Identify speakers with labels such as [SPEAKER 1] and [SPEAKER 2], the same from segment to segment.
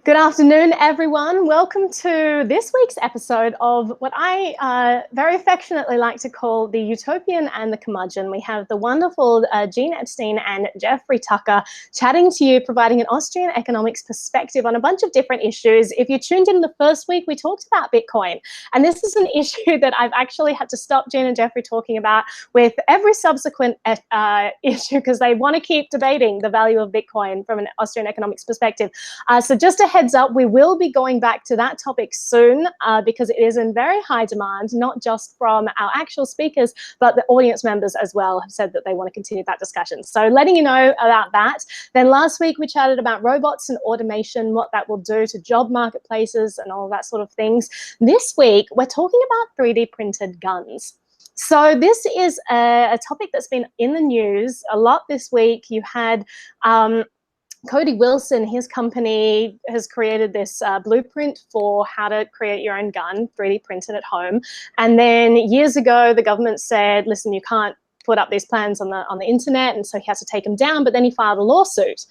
[SPEAKER 1] Good afternoon, everyone. Welcome to this week's episode of what I very affectionately like to call the Utopian and the Curmudgeon. We have the wonderful Gene Epstein and Jeffrey Tucker chatting to you, providing an Austrian economics perspective on a bunch of different issues. If you tuned in the first week, we talked about Bitcoin. And this is an issue that I've actually had to stop Gene and Jeffrey talking about with every subsequent issue because they want to keep debating the value of Bitcoin from an Austrian economics perspective. So just a heads up, we will be going back to that topic soon because it is in very high demand, not just from our actual speakers, but the audience members as well have said that they want to continue that discussion. So letting you know about that. Then last week we chatted about robots and automation, what that will do to job marketplaces and all that sort of things. This week we're talking about 3D printed guns. So this is a topic that's been in the news a lot this week. You had Cody Wilson, his company has created this blueprint for how to create your own gun, 3D printed at home. And then years ago, the government said, listen, you can't put up these plans on the internet, and so he has to take them down. But then he filed a lawsuit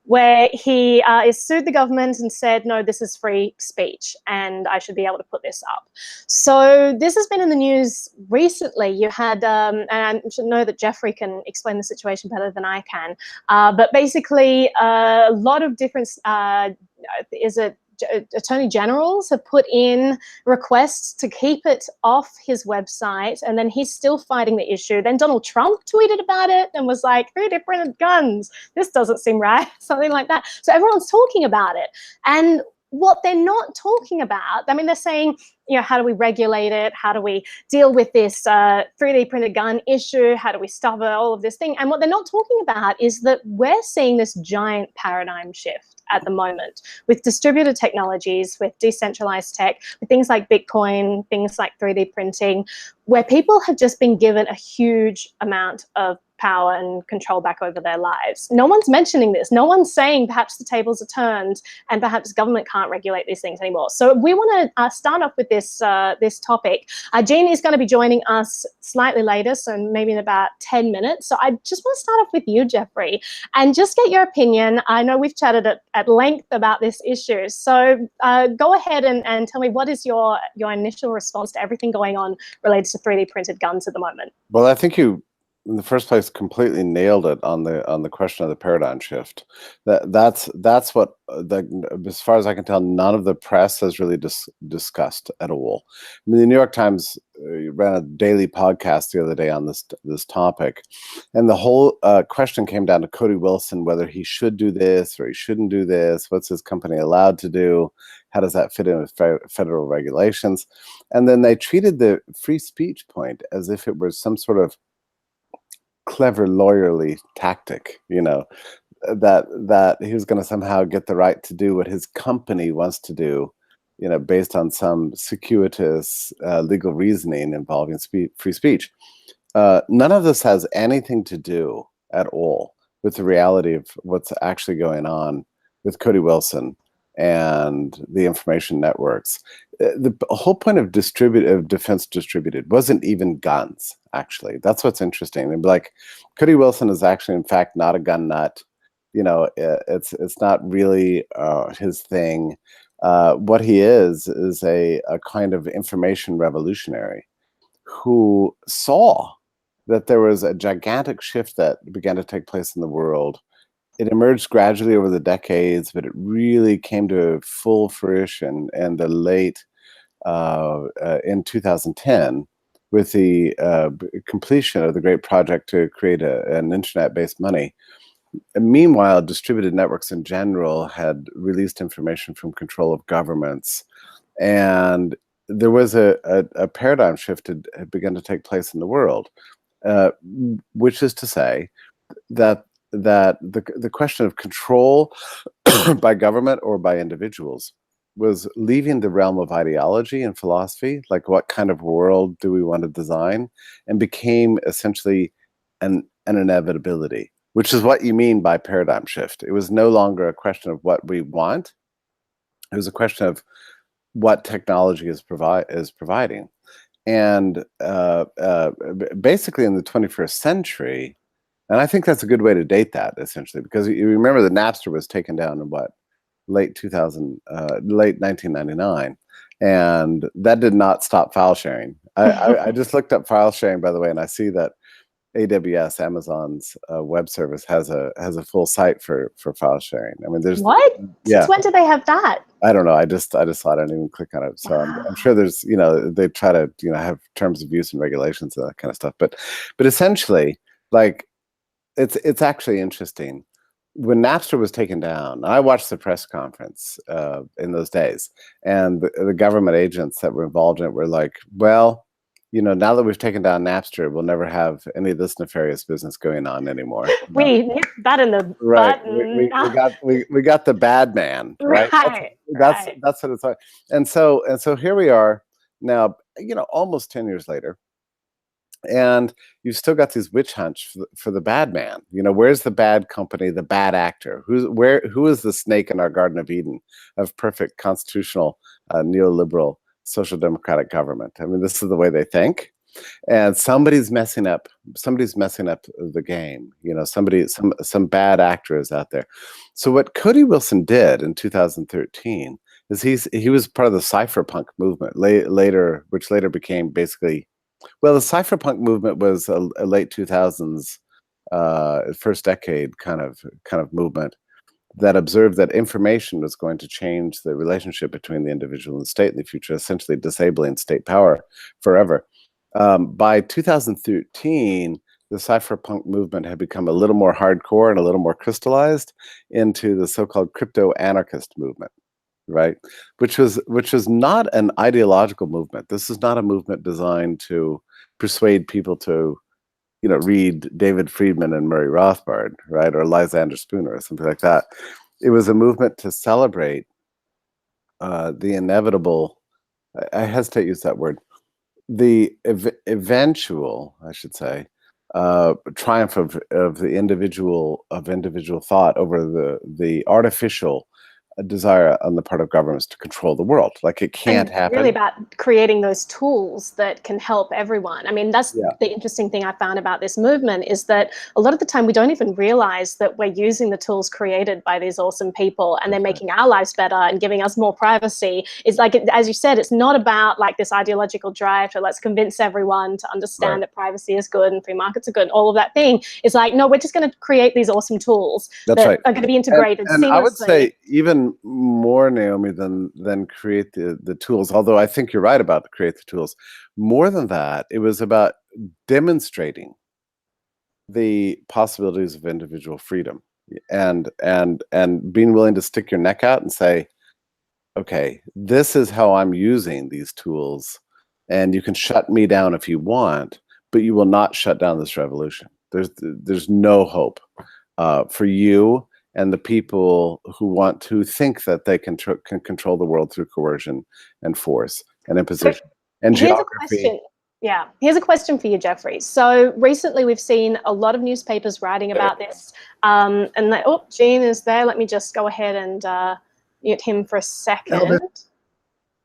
[SPEAKER 1] where he sued the government and said, no, this is free speech and I should be able to put this up. So this has been in the news recently. You had, and I should know that Jeffrey can explain the situation better than I can, but basically a lot of different, attorney generals have put in requests to keep it off his website, and then he's still fighting the issue. Then Donald Trump tweeted about it and was like, 3D printed guns, this doesn't seem right, something like that. So everyone's talking about it. And what they're not talking about, I mean, they're saying, you know, how do we regulate it? How do we deal with this 3D printed gun issue? How do we stop it? All of this thing. And what they're not talking about is that we're seeing this giant paradigm shift at the moment with distributed technologies, with decentralized tech, with things like Bitcoin, things like 3D printing, where people have just been given a huge amount of power and control back over their lives. No one's mentioning this. No one's saying perhaps the tables are turned and perhaps government can't regulate these things anymore. So we want to start off with this topic. Gene is going to be joining us slightly later, so maybe in about 10 minutes. So I just want to start off with you, Jeffrey, and just get your opinion. I know we've chatted at length about this issue. So go ahead and tell me, what is your initial response to everything going on related to 3D printed guns at the moment?
[SPEAKER 2] Well, I think you, in the first place, completely nailed it on the question of the paradigm shift. That's what, as far as I can tell, none of the press has really discussed at all. I mean, the New York Times ran a daily podcast the other day on this topic, and the whole question came down to Cody Wilson, whether he should do this or he shouldn't do this. What's his company allowed to do? How does that fit in with federal regulations? And then they treated the free speech point as if it was some sort of clever lawyerly tactic, you know, that he was going to somehow get the right to do what his company wants to do, you know, based on some circuitous legal reasoning involving free speech. None of this has anything to do at all with the reality of what's actually going on with Cody Wilson and the information networks. The whole point of defense distributed wasn't even guns, actually. That's what's interesting. They'd be like, Cody Wilson is actually, in fact, not a gun nut. You know, it's not really his thing. What he is a kind of information revolutionary who saw that there was a gigantic shift that began to take place in the world. It emerged gradually over the decades, but it really came to full fruition in the late in 2010 with the completion of the great project to create an internet-based money. And meanwhile, distributed networks in general had released information from control of governments, and there was a paradigm shift had begun to take place in the world, which is to say that the question of control by government or by individuals was leaving the realm of ideology and philosophy, like what kind of world do we want to design, and became essentially an inevitability, which is what you mean by paradigm shift. It was no longer a question of what we want. It was a question of what technology is providing. And basically in the 21st century, and I think that's a good way to date that, essentially, because you remember that Napster was taken down in what, late 1999, and that did not stop file sharing. I just looked up file sharing, by the way, and I see that AWS, Amazon's web service, has a full site for file sharing. I mean, there's
[SPEAKER 1] what?
[SPEAKER 2] Yeah.
[SPEAKER 1] Since when do they have that?
[SPEAKER 2] I don't know. I just saw it. I didn't even click on it. So I'm sure there's, they try to, have terms of use and regulations and that kind of stuff. But essentially, like, it's actually interesting. When Napster was taken down, I watched the press conference in those days, and the government agents that were involved in it were like, well, now that we've taken down Napster, we'll never have any of this nefarious business going on anymore.
[SPEAKER 1] We nipped that in the
[SPEAKER 2] right.
[SPEAKER 1] butt.
[SPEAKER 2] We got the bad man, right? That's what it's like. And so here we are now, almost 10 years later, and you've still got these witch hunts for the bad man. Where's the bad company, the bad actor? Who is the snake in our Garden of Eden of perfect constitutional neoliberal social democratic government? I mean, this is the way they think, and somebody's messing up the game. Some bad actor is out there. So what Cody Wilson did in 2013 is he was part of the cypherpunk movement which later became basically, well, the cypherpunk movement was a late 2000s first decade kind of movement that observed that information was going to change the relationship between the individual and the state in the future, essentially disabling state power forever. By 2013, the cypherpunk movement had become a little more hardcore and a little more crystallized into the so-called crypto-anarchist movement, right? Which was not an ideological movement. This is not a movement designed to persuade people to, read David Friedman and Murray Rothbard, right? Or Lysander Spooner or something like that. It was a movement to celebrate the inevitable, I hesitate to use that word, the eventual, I should say, triumph of the individual thought over the artificial desire on the part of governments to control the world. Like, it can't happen.
[SPEAKER 1] Really about creating those tools that can help everyone. I mean, that's the interesting thing I found about this movement, is that a lot of the time we don't even realize that we're using the tools created by these awesome people, and they're making our lives better and giving us more privacy. It's like, as you said, it's not about like this ideological drive to let's convince everyone to understand that privacy is good and free markets are good and all of that thing. It's like, no, we're just going to create these awesome tools that are going to be integrated seamlessly.
[SPEAKER 2] I would say even more, Naomi, than create the tools, although I think you're right about create the tools. More than that, it was about demonstrating the possibilities of individual freedom and being willing to stick your neck out and say, okay, this is how I'm using these tools, and you can shut me down if you want, but you will not shut down this revolution. There's no hope for you and the people who think that they can control the world through coercion and force and imposition and geography.
[SPEAKER 1] Here's a question for you, Jeffrey. So recently we've seen a lot of newspapers writing about this. Gene is there. Let me just go ahead and mute him for a second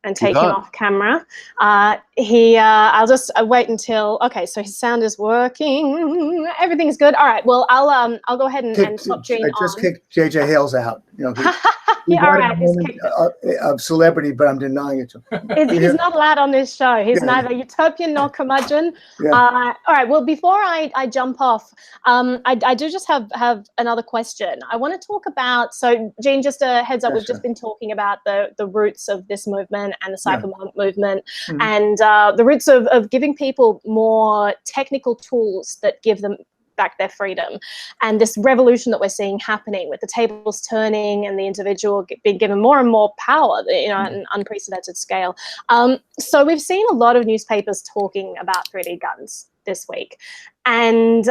[SPEAKER 1] and take him off camera. I'll just wait until, okay, so his sound is working. Everything's good. All right, well, I'll go ahead and swap Gene on.
[SPEAKER 3] I just kicked JJ Hales out.
[SPEAKER 1] All right.
[SPEAKER 3] Of celebrity, but I'm denying it to him.
[SPEAKER 1] He's not allowed on this show. He's neither Utopian nor Curmudgeon. All right. Well, before I jump off, I do just have another question. I want to talk about, so Gene, just a heads up, we've just been talking about the roots of this movement and the cypherpunk movement, and the roots of giving people more technical tools that give them back their freedom, and this revolution that we're seeing happening with the tables turning and the individual being given more and more power, at an unprecedented scale. So we've seen a lot of newspapers talking about 3D guns this week, and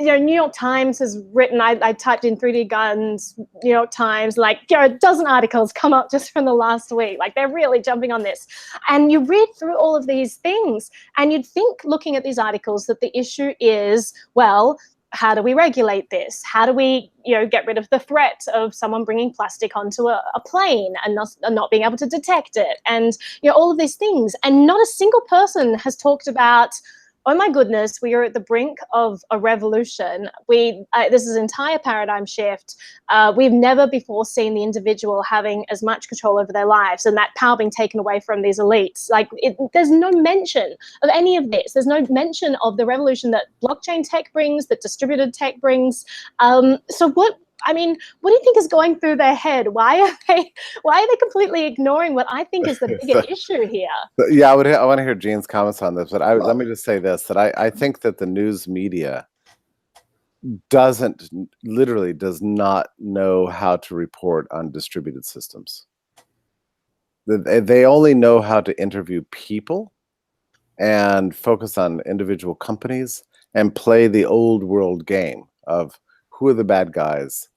[SPEAKER 1] New York Times has written, I typed in 3D guns, New York Times, like, a dozen articles come up just from the last week. Like, they're really jumping on this. And you read through all of these things, and you'd think, looking at these articles, that the issue is, well, how do we regulate this? How do we, get rid of the threat of someone bringing plastic onto a plane and not being able to detect it? And, all of these things. And not a single person has talked about, oh my goodness, we are at the brink of a revolution. This is an entire paradigm shift. We've never before seen the individual having as much control over their lives and that power being taken away from these elites. Like, there's no mention of any of this. There's no mention of the revolution that blockchain tech brings, that distributed tech brings. So what do you think is going through their head? Why are they completely ignoring what I think is the bigger issue here?
[SPEAKER 2] Yeah, I want to hear Gene's comments on this, but let me just say this, that I think that the news media does not know how to report on distributed systems. They only know how to interview people and focus on individual companies and play the old world game of who are the bad guys,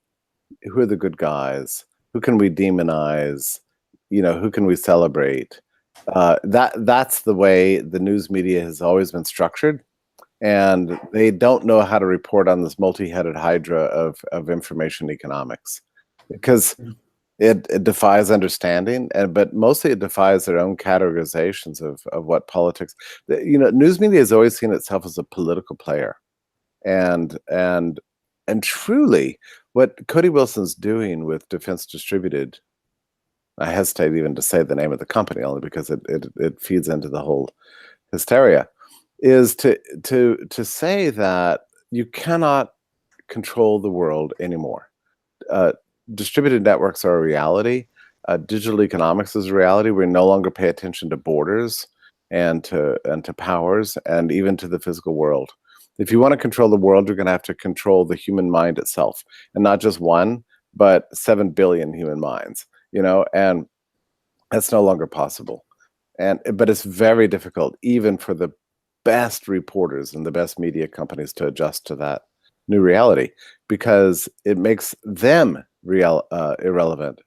[SPEAKER 2] who are the good guys, who can we demonize, who can we celebrate. That's the way the news media has always been structured, and they don't know how to report on this multi-headed hydra of information economics, because it defies understanding, but mostly it defies their own categorizations of what politics. News media has always seen itself as a political player, and truly, what Cody Wilson's doing with Defense Distributed, I hesitate even to say the name of the company only because it feeds into the whole hysteria, is to say that you cannot control the world anymore. Distributed networks are a reality. Digital economics is a reality. We no longer pay attention to borders and to powers and even to the physical world. If you want to control the world, you're going to have to control the human mind itself, and not just one, but 7 billion human minds. And that's no longer possible. But it's very difficult, even for the best reporters and the best media companies, to adjust to that new reality, because it makes them irrelevant,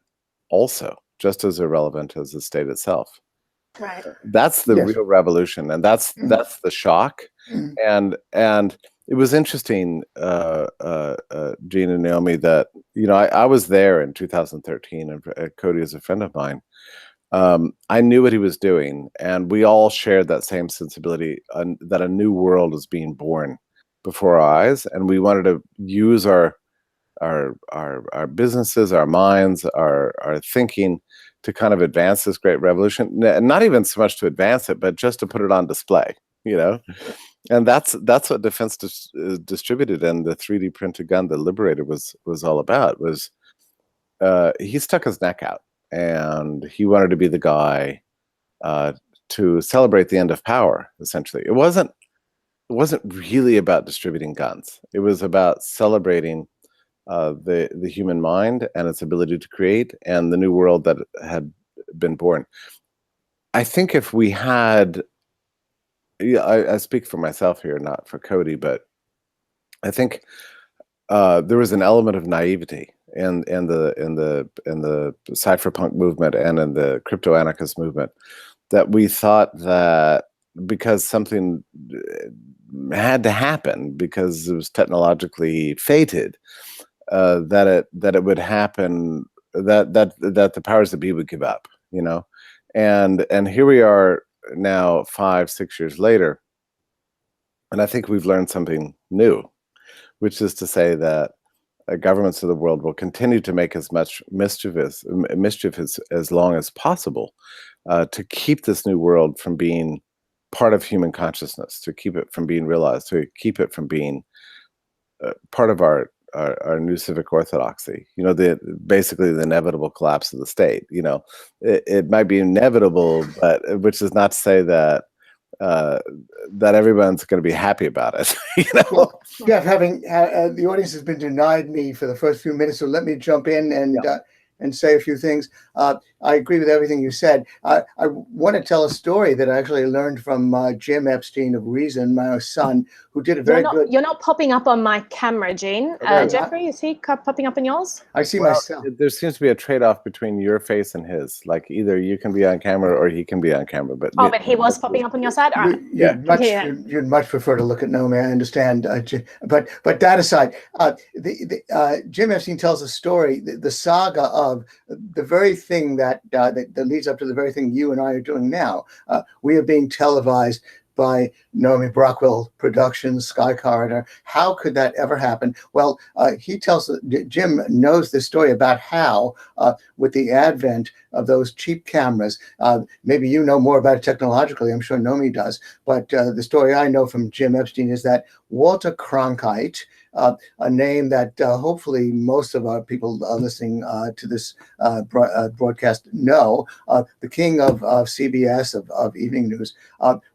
[SPEAKER 2] also just as irrelevant as the state itself.
[SPEAKER 1] Right.
[SPEAKER 2] That's the real revolution, and that's the shock. And it was interesting, Gene and Naomi, that I was there in 2013, and Cody is a friend of mine. I knew what he was doing, and we all shared that same sensibility that a new world is being born before our eyes, and we wanted to use our businesses, our minds, our thinking to kind of advance this great revolution. Not even so much to advance it, but just to put it on display, And that's what Defense Distributed and the 3D printed gun, the Liberator, was all about. He stuck his neck out, and he wanted to be the guy to celebrate the end of power. Essentially, it wasn't really about distributing guns. It was about celebrating the human mind and its ability to create, and the new world that had been born. I think if we had, I speak for myself here, not for Cody, but I think there was an element of naivety in the cypherpunk movement and in the crypto anarchist movement, that we thought that because something had to happen, because it was technologically fated, that it would happen, that the powers that be would give up, and here we are now, 5-6 years later, and I think we've learned something new, which is to say that governments of the world will continue to make as much mischief as long as possible, to keep this new world from being part of human consciousness, to keep it from being realized, to keep it from being part of our new civic orthodoxy. Basically the inevitable collapse of the state. It might be inevitable, but which is not to say that everyone's going to be happy about it.
[SPEAKER 3] Well, Jeff, having the audience has been denied me for the first few minutes, so let me jump in and say a few things. I agree with everything you said. I want to tell a story that I actually learned from Jim Epstein of Reason, my son, who did a very good...
[SPEAKER 1] You're not popping up on my camera, Gene. Jeffrey, is he popping up on yours?
[SPEAKER 3] I see myself.
[SPEAKER 2] There seems to be a trade-off between your face and his. Like, either you can be on camera or he can be on camera. But
[SPEAKER 1] he was popping up on your side? All right.
[SPEAKER 3] You'd much prefer to look at Naomi, I understand. But that aside, Jim Epstein tells a story, the saga of the very thing that leads up to the very thing you and I are doing now. We are being televised by Naomi Brockwell Productions, Sky Corridor. How could that ever happen? Well, Jim knows this story about how, with the advent of those cheap cameras, maybe you know more about it technologically, I'm sure Naomi does, but the story I know from Jim Epstein is that Walter Cronkite, a name that hopefully most of our people listening to this broadcast know, the king of CBS, of evening news,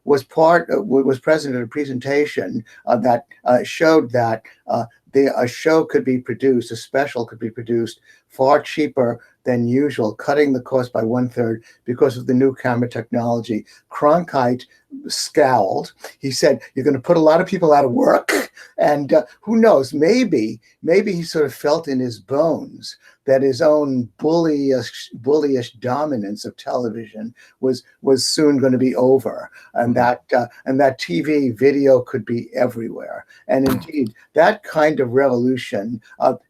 [SPEAKER 3] was present at a presentation that showed that a show could be produced, a special could be produced far cheaper than usual, cutting the cost by 1/3 because of the new camera technology. Cronkite scowled. He said, "You're going to put a lot of people out of work." And who knows, maybe he sort of felt in his bones that his own bullyish dominance of television was soon going to be over, and that TV video could be everywhere. And indeed, that kind of revolution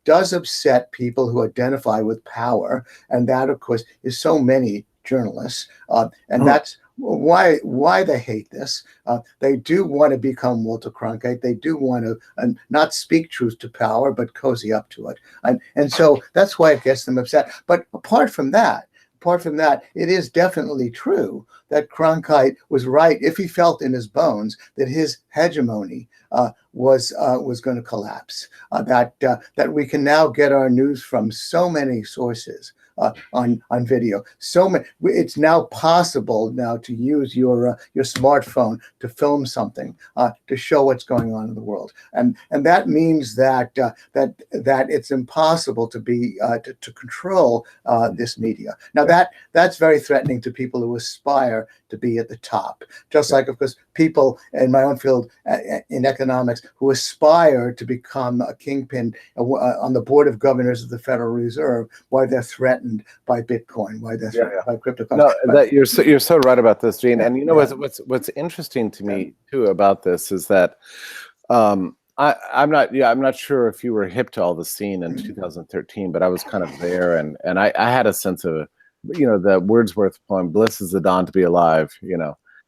[SPEAKER 3] does upset people who identify with power, and that, of course, is so many journalists, and that's why they hate this. They do want to become Walter Cronkite. They do want to not speak truth to power, but cozy up to it. And so that's why it gets them upset. But apart from that, it is definitely true that Cronkite was right if he felt in his bones that his hegemony was going to collapse. That we can now get our news from so many sources on video. So many. It's now possible now to use your smartphone to film something, to show what's going on in the world, and that means that it's impossible to control this media. Now that's very threatening to people who aspire to be at the top. Just like, of course, people in my own field in economics who aspire to become a kingpin on the board of governors of the Federal Reserve, why they're threatened by Bitcoin, why they're threatened by cryptocurrency.
[SPEAKER 2] No, you're so right about this, Gene. And you know what's interesting to me too about this is that I'm not sure if you were hip to all the scene in 2013, but I was kind of there, and I had a sense of, the Wordsworth poem, "Bliss is the dawn to be alive,"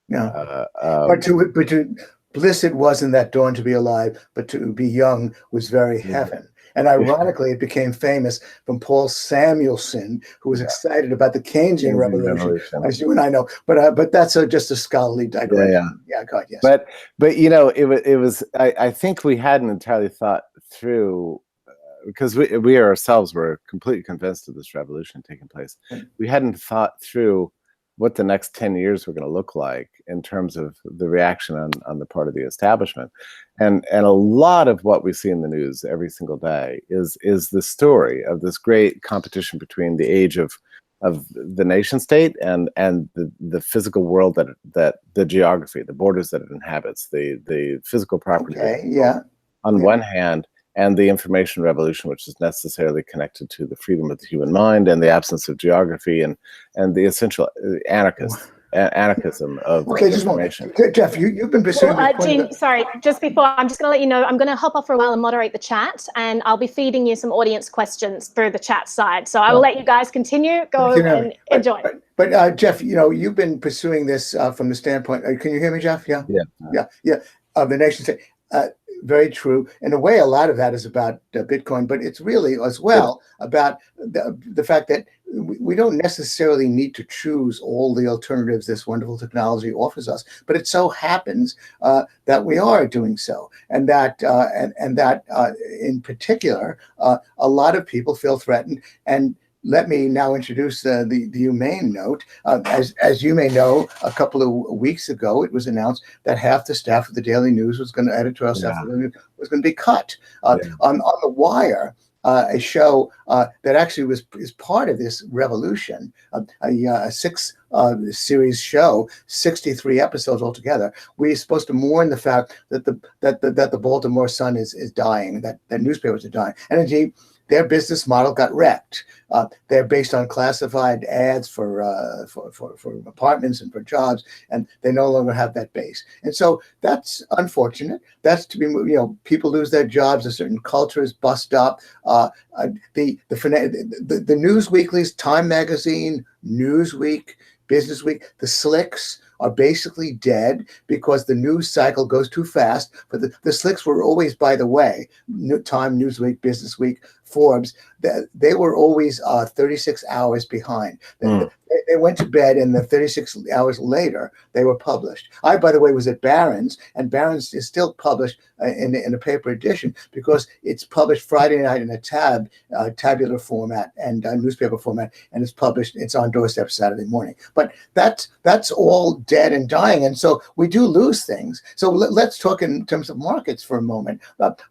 [SPEAKER 3] But to bliss it wasn't that dawn to be alive, but to be young was very heaven. And ironically, it became famous from Paul Samuelson, who was excited about the Keynesian revolution, as you and I know. But that's just a scholarly digression. Yeah, God, yes.
[SPEAKER 2] But it was. I think we hadn't entirely thought through, because we ourselves were completely convinced of this revolution taking place. We hadn't thought through what the next 10 years were going to look like in terms of the reaction on the part of the establishment. And a lot of what we see in the news every single day is the story of this great competition between the age of the nation state and the physical world that the geography, the borders that it inhabits, the physical property. On one hand, and the information revolution, which is necessarily connected to the freedom of the human mind and the absence of geography and the essential anarchism of information.
[SPEAKER 3] Jeff, you've been pursuing.
[SPEAKER 1] Gene, sorry, just before, I'm just going to let you know, I'm going to hop off for a while and moderate the chat, and I'll be feeding you some audience questions through the chat side. So I will let you guys continue, and enjoy.
[SPEAKER 3] But Jeff, you've been pursuing this from the standpoint. Can you hear me, Jeff? Yeah. Of the nation state. Very true. In a way, a lot of that is about Bitcoin, but it's really as well about the fact that we don't necessarily need to choose all the alternatives this wonderful technology offers us, but it so happens that we are doing so, and that in particular, a lot of people feel threatened. And let me now introduce the humane note. As you may know, a couple of weeks ago, it was announced that half the staff of the Daily News editorial staff of the Daily News was going to be cut. On The Wire, a show that actually is part of this revolution, a six series show, 63 episodes altogether. We're supposed to mourn the fact that the Baltimore Sun is dying, that newspapers are dying, and indeed, their business model got wrecked. They're based on classified ads for apartments and for jobs, and they no longer have that base. And so that's unfortunate. That's to be, people lose their jobs. A certain culture is bust up. The news weeklies, Time Magazine, Newsweek, Business Week, the slicks are basically dead because the news cycle goes too fast. But the slicks were always, by the way, Time, Newsweek, Business Week, Forbes, they were always 36 hours behind. They went to bed, and the 36 hours later, they were published. I, by the way, was at Barron's, and Barron's is still published in a paper edition because it's published Friday night in a tabular format and newspaper format, and it's on doorstep Saturday morning. But that's all dead and dying, and so we do lose things. So let's talk in terms of markets for a moment.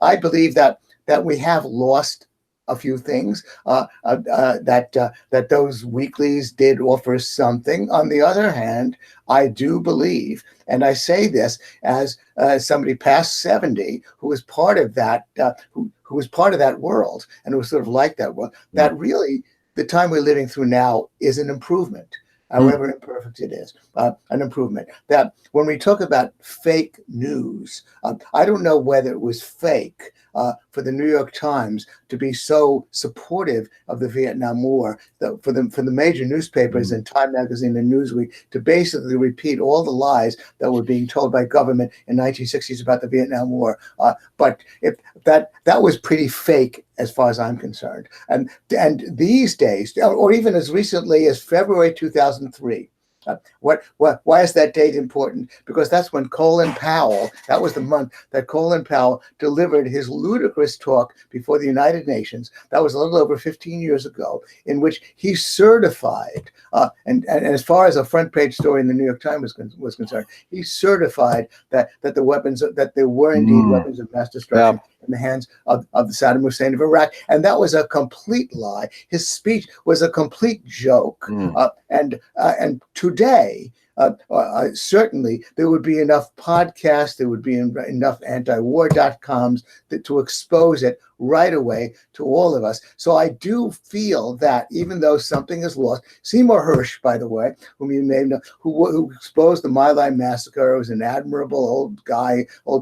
[SPEAKER 3] I believe that we have lost a few things, that those weeklies did offer something. On the other hand, I do believe, and I say this as somebody past 70 who was part of that, who was part of that world and who was sort of like that world, that really the time we're living through now is an improvement. However imperfect it is, an improvement. That when we talk about fake news, I don't know whether it was fake for the New York Times to be so supportive of the Vietnam War, for the major newspapers and Time Magazine and Newsweek to basically repeat all the lies that were being told by government in 1960s about the Vietnam War. But if that was pretty fake as far as I'm concerned. And these days, or even as recently as February 2003, why is that date important? Because that's when Colin Powell, that was the month that Colin Powell delivered his ludicrous talk before the United Nations. That was a little over 15 years ago, in which he certified, and as far as a front page story in the New York Times was concerned, he certified that there were indeed weapons of mass destruction in the hands of the Saddam Hussein of Iraq. And that was a complete lie. His speech was a complete joke. And today, certainly there would be enough podcasts, there would be enough anti-war.coms to expose it right away to all of us. So I do feel that even though something is lost, Seymour Hersh, by the way, whom you may know, who exposed the My Lai massacre, was an admirable old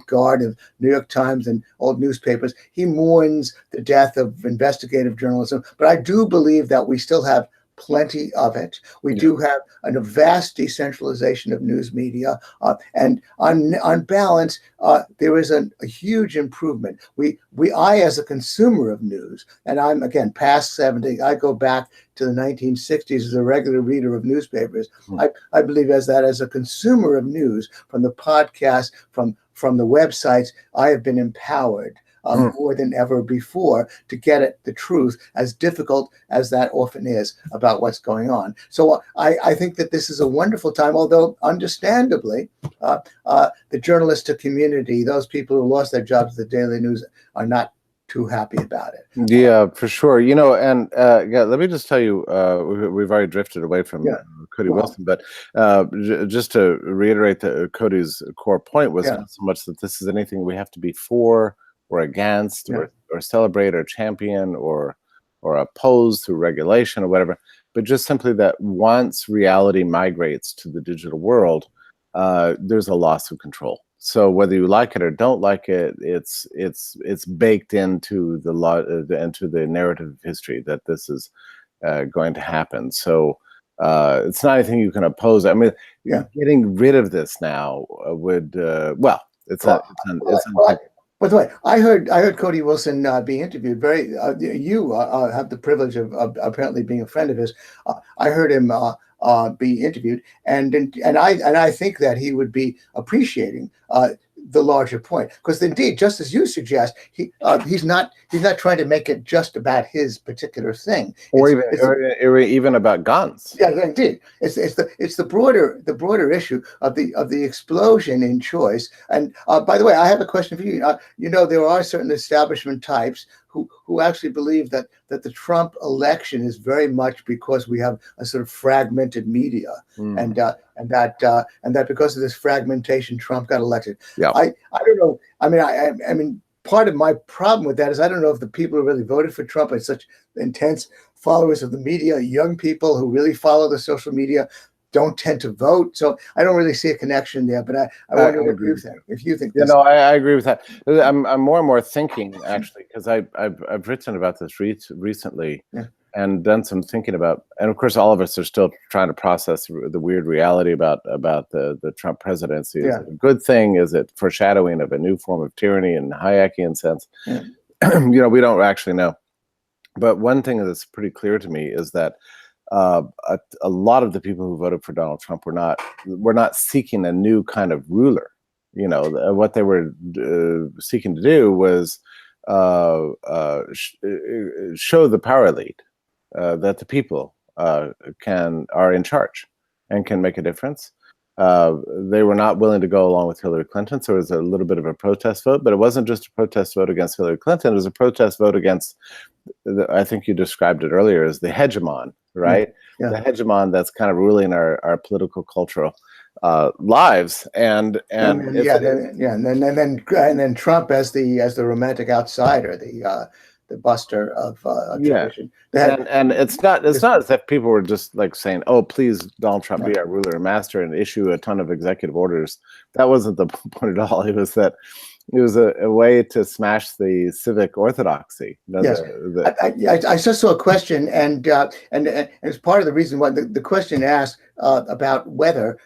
[SPEAKER 3] guard of New York Times and old newspapers. He mourns the death of investigative journalism, but I do believe that we still have plenty of it. We do have a vast decentralization of news media, and on balance, there is a huge improvement. I, as a consumer of news, and I'm again past 70, I go back to the 1960s as a regular reader of newspapers. I believe as a consumer of news, from the podcast, from the websites, I have been empowered more than ever before to get at the truth, as difficult as that often is about what's going on. So I think that this is a wonderful time, although understandably, the journalistic community, those people who lost their jobs at the Daily News, are not too happy about it.
[SPEAKER 2] Yeah, for sure. And let me just tell you, we've already drifted away from Cody Wilson, but just to reiterate Cody's core point was not so much that this is anything we have to be for or against, or celebrate or champion or oppose through regulation or whatever, but just simply that once reality migrates to the digital world, there's a loss of control. So whether you like it or don't like it, it's baked into the narrative of history that this is going to happen. So it's not anything you can oppose. I mean, getting rid of this now would
[SPEAKER 3] By the way, I heard Cody Wilson be interviewed. You have the privilege of apparently being a friend of his. I heard him be interviewed, and I think that he would be appreciating the larger point, because indeed, just as you suggest, he's not trying to make it just about his particular thing,
[SPEAKER 2] or even about guns.
[SPEAKER 3] Yeah, indeed, it's the broader issue of the explosion in choice. And by the way, I have a question for you. There are certain establishment types who actually believe that the Trump election is very much because we have a sort of fragmented media, and that because of this fragmentation, Trump got elected. Yeah. I don't know. I mean, part of my problem with that is I don't know if the people who really voted for Trump are such intense followers of the media. Young people who really follow the social media don't tend to vote, so I don't really see a connection there. But I wonder what you think. If you think,
[SPEAKER 2] I agree with that. I'm more and more thinking, actually, because I've written about this recently. and done some thinking about, and of course all of us are still trying to process the weird reality about the Trump presidency. Is it a good thing? Is it foreshadowing of a new form of tyranny in Hayekian sense?
[SPEAKER 3] Yeah.
[SPEAKER 2] We don't actually know. But one thing that's pretty clear to me is that a lot of the people who voted for Donald Trump were not seeking a new kind of ruler. What they were seeking to do was show the power elite that the people are in charge and can make a difference. They were not willing to go along with Hillary Clinton, so it was a little bit of a protest vote. But it wasn't just a protest vote against Hillary Clinton; it was a protest vote against, I think you described it earlier as the hegemon, right?
[SPEAKER 3] Yeah.
[SPEAKER 2] The hegemon that's kind of ruling our political, cultural lives, and
[SPEAKER 3] then Trump as the romantic outsider, the buster of tradition.
[SPEAKER 2] And it's not as if people were just like saying, "Oh, please, Donald Trump, be our ruler and master," and issue a ton of executive orders. That wasn't the point at all. It was that it was a way to smash the civic orthodoxy.
[SPEAKER 3] Yes, I just saw a question, and it's part of the reason why the question asked about whether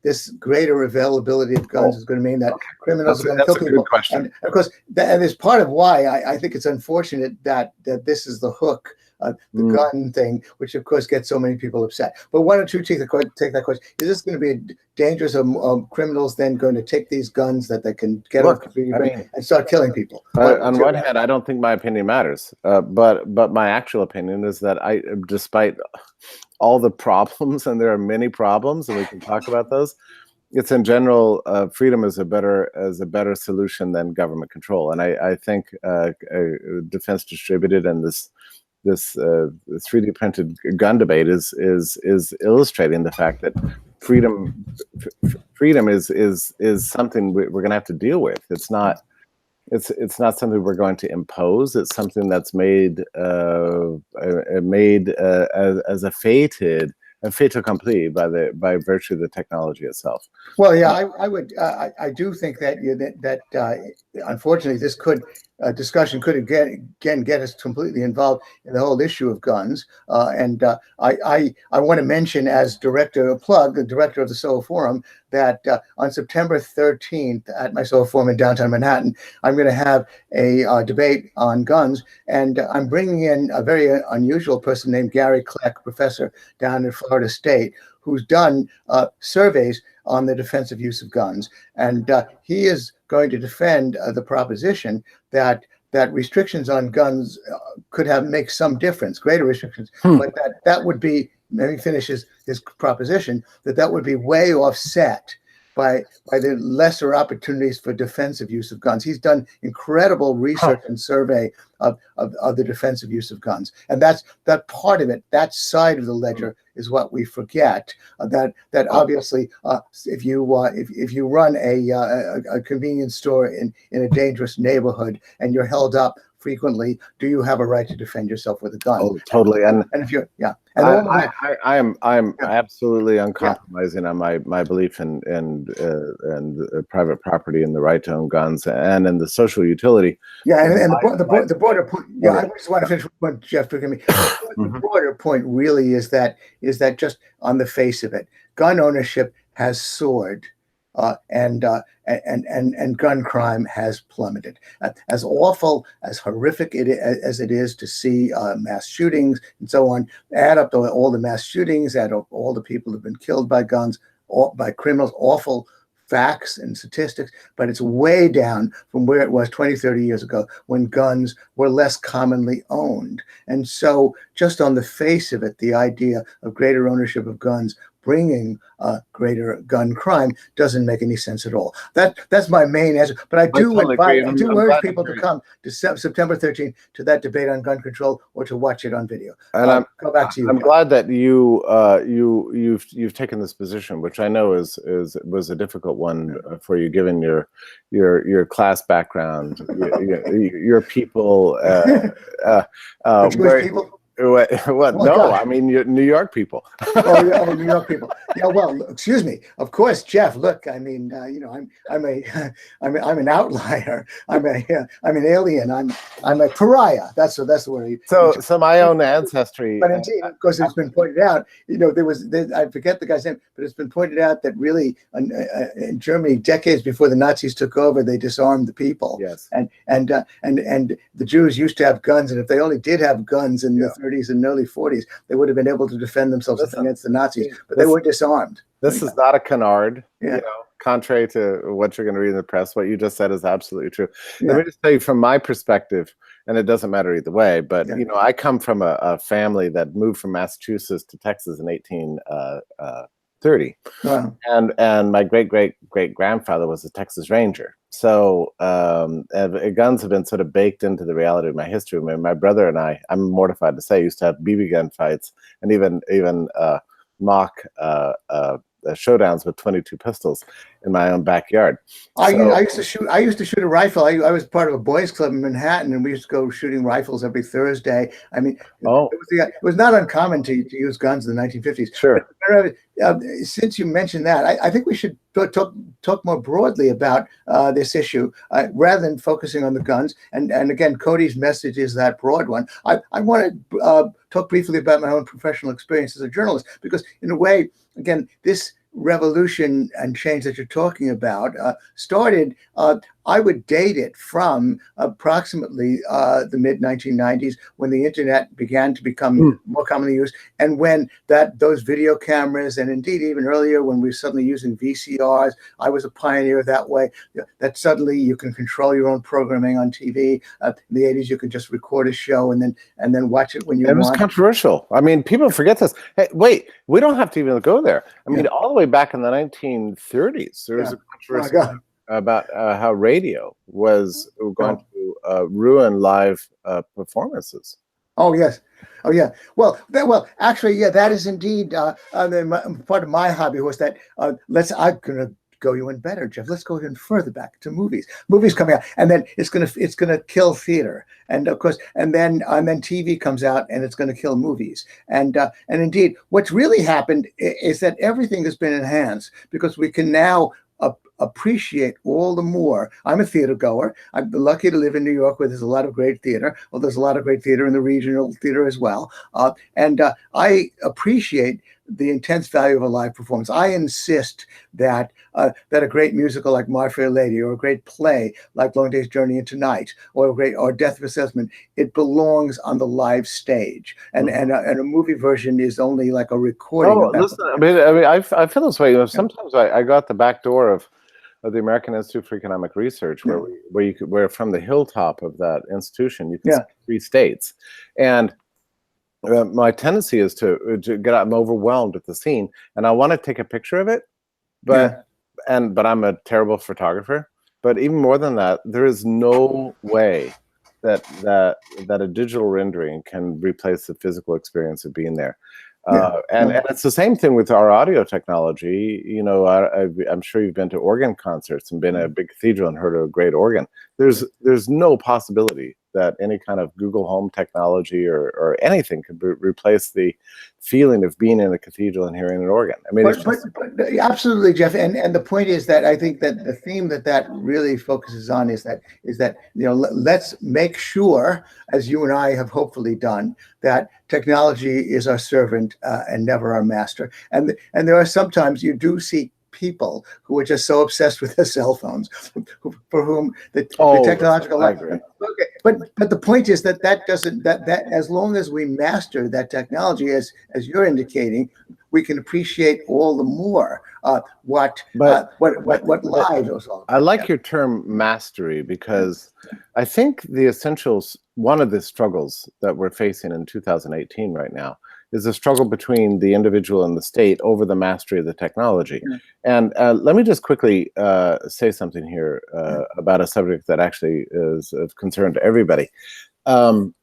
[SPEAKER 3] this greater availability of guns is going to mean that criminals are going to kill people. And of course, and it's part of why I think it's unfortunate that this is the hook. The gun thing, which of course gets so many people upset. But why don't you take that question? Is this going to be dangerous? Criminals then going to take these guns that they can get off the street and start killing people?
[SPEAKER 2] On one hand, I don't think my opinion matters, but my actual opinion is that despite all the problems, and there are many problems, and we can talk about those, it's in general freedom is a better solution than government control. And I think defense distributed and this 3D printed gun debate is illustrating the fact that freedom is something we're going to have to deal with. It's not something we're going to impose. It's something that's made as a fait accompli by virtue of the technology itself.
[SPEAKER 3] Well, yeah, I do think that unfortunately this discussion could again get us completely involved in the whole issue of guns. I want to mention, as the director of the Soho Forum, that on September 13th at my Soho Forum in downtown Manhattan, I'm going to have a debate on guns, and I'm bringing in a very unusual person named Gary Kleck, professor down at Florida State, who's done surveys on the defensive use of guns, and he is going to defend the proposition that restrictions on guns could make some difference, greater restrictions, but that would be, let me finish his proposition, that would be way offset by the lesser opportunities for defensive use of guns. He's done incredible research and survey of the defensive use of guns, and that part of it, that side of the ledger, is what we forget. That obviously, if you run a convenience store in a dangerous neighborhood and you're held up frequently, do you have a right to defend yourself with a gun?
[SPEAKER 2] Oh, totally. And
[SPEAKER 3] if you're,
[SPEAKER 2] I'm absolutely uncompromising on my belief in private property and the right to own guns and in the social utility.
[SPEAKER 3] Yeah, and the broader point. Yeah, I just want to finish what Jeff took at me. The broader point really is that just on the face of it, gun ownership has soared. And gun crime has plummeted. As awful, as horrific as it is to see mass shootings and so on, add up all the mass shootings, add up all the people who've been killed by guns, by criminals, awful facts and statistics, but it's way down from where it was 20, 30 years ago when guns were less commonly owned. And so just on the face of it, the idea of greater ownership of guns bringing greater gun crime doesn't make any sense at all. That's my main answer. But I do urge people to come to September 13th to that debate on gun control, or to watch it on video. And go back to you.
[SPEAKER 2] I'm glad that you've taken this position, which I know was a difficult one for you, given your class background, your people,
[SPEAKER 3] Jewish people.
[SPEAKER 2] What?
[SPEAKER 3] Oh,
[SPEAKER 2] No,
[SPEAKER 3] gosh.
[SPEAKER 2] I mean New York people.
[SPEAKER 3] Oh, yeah, New York people. Yeah, well, excuse me. Of course, Jeff. Look, I mean, I'm I'm an outlier. I'm an alien. I'm a pariah. That's the word.
[SPEAKER 2] So my own ancestry.
[SPEAKER 3] But indeed, of course, it's been pointed out. I forget the guy's name, but it's been pointed out that really in Germany, decades before the Nazis took over, they disarmed the people.
[SPEAKER 2] Yes.
[SPEAKER 3] And the Jews used to have guns, and if they only did have guns in the 30s and early 40s, they would have been able to defend themselves against the Nazis. But they were disarmed.
[SPEAKER 2] This is not a canard.
[SPEAKER 3] Yeah.
[SPEAKER 2] Contrary to what you're going to read in the press, what you just said is absolutely true. Yeah. Let me just tell you from my perspective, and it doesn't matter either way, but I come from a family that moved from Massachusetts to Texas in 1830.
[SPEAKER 3] Wow.
[SPEAKER 2] And my great grandfather was a Texas Ranger. So guns have been sort of baked into the reality of my history. I mean, my brother and I'm mortified to say, used to have BB gun fights and even mock showdowns with 22 pistols in my own backyard.
[SPEAKER 3] I used to shoot a rifle. I was part of a boys club in Manhattan, and we used to go shooting rifles every Thursday. I mean, it was not uncommon to use guns in the 1950s.
[SPEAKER 2] Sure.
[SPEAKER 3] But, since you mentioned that, I think we should talk more broadly about this issue rather than focusing on the guns. And again, Cody's message is that broad one. I want to talk briefly about my own professional experience as a journalist, because in a way, again, this revolution and change that you're talking about started, I would date it from approximately the mid-1990s, when the internet began to become more commonly used, and when those video cameras, and indeed even earlier when we were suddenly using VCRs, I was a pioneer that way, that suddenly you can control your own programming on TV. In the 80s, you could just record a show and then watch it when you want.
[SPEAKER 2] It was controversial. I mean, people forget this. Hey, wait, we don't have to even go there. I mean, all the way back in the 1930s, there was a controversy about how radio was going to ruin live performances.
[SPEAKER 3] Oh yes, oh yeah. Well, actually, yeah, that is indeed part of my hobby was that. I'm gonna go even better, Jeff. Let's go even further back to movies. Movies coming out, and then it's gonna kill theater, and of course, and then TV comes out, and it's gonna kill movies. And indeed, what's really happened is that everything has been enhanced, because we can now appreciate all the more. I'm a theater goer. I'm lucky to live in New York, where there's a lot of great theater. Well, there's a lot of great theater in the regional theater as well. And I appreciate the intense value of a live performance. I insist that a great musical like My Fair Lady, or a great play like Long Day's Journey into Night, or Death of a Salesman, it belongs on the live stage. And a movie version is only like a recording.
[SPEAKER 2] Oh, listen, I mean, I feel this way. Sometimes I got the back door of the American Institute for Economic Research, where from the hilltop of that institution you can see 3 states, and my tendency is to get out. I'm overwhelmed at the scene, and I want to take a picture of it, but I'm a terrible photographer. But even more than that, there is no way that a digital rendering can replace the physical experience of being there. And it's the same thing with our audio technology. You know, I'm sure you've been to organ concerts and been at a big cathedral and heard a great organ. There's no possibility that any kind of Google Home technology or anything could replace the feeling of being in a cathedral and hearing an organ. I mean,
[SPEAKER 3] but absolutely, Jeff. And the point is that I think that the theme that really focuses on is that let's make sure, as you and I have hopefully done, that technology is our servant and never our master. And there are sometimes you do see people who are just so obsessed with their cell phones, for whom the technological life. Okay, but the point is that as long as we master that technology, as you're indicating, we can appreciate all the more what live goes on.
[SPEAKER 2] I like your term mastery, because I think the essentials, one of the struggles that we're facing in 2018 right now, is a struggle between the individual and the state over the mastery of the technology. And let me just quickly say something here about a subject that actually is of concern to everybody. And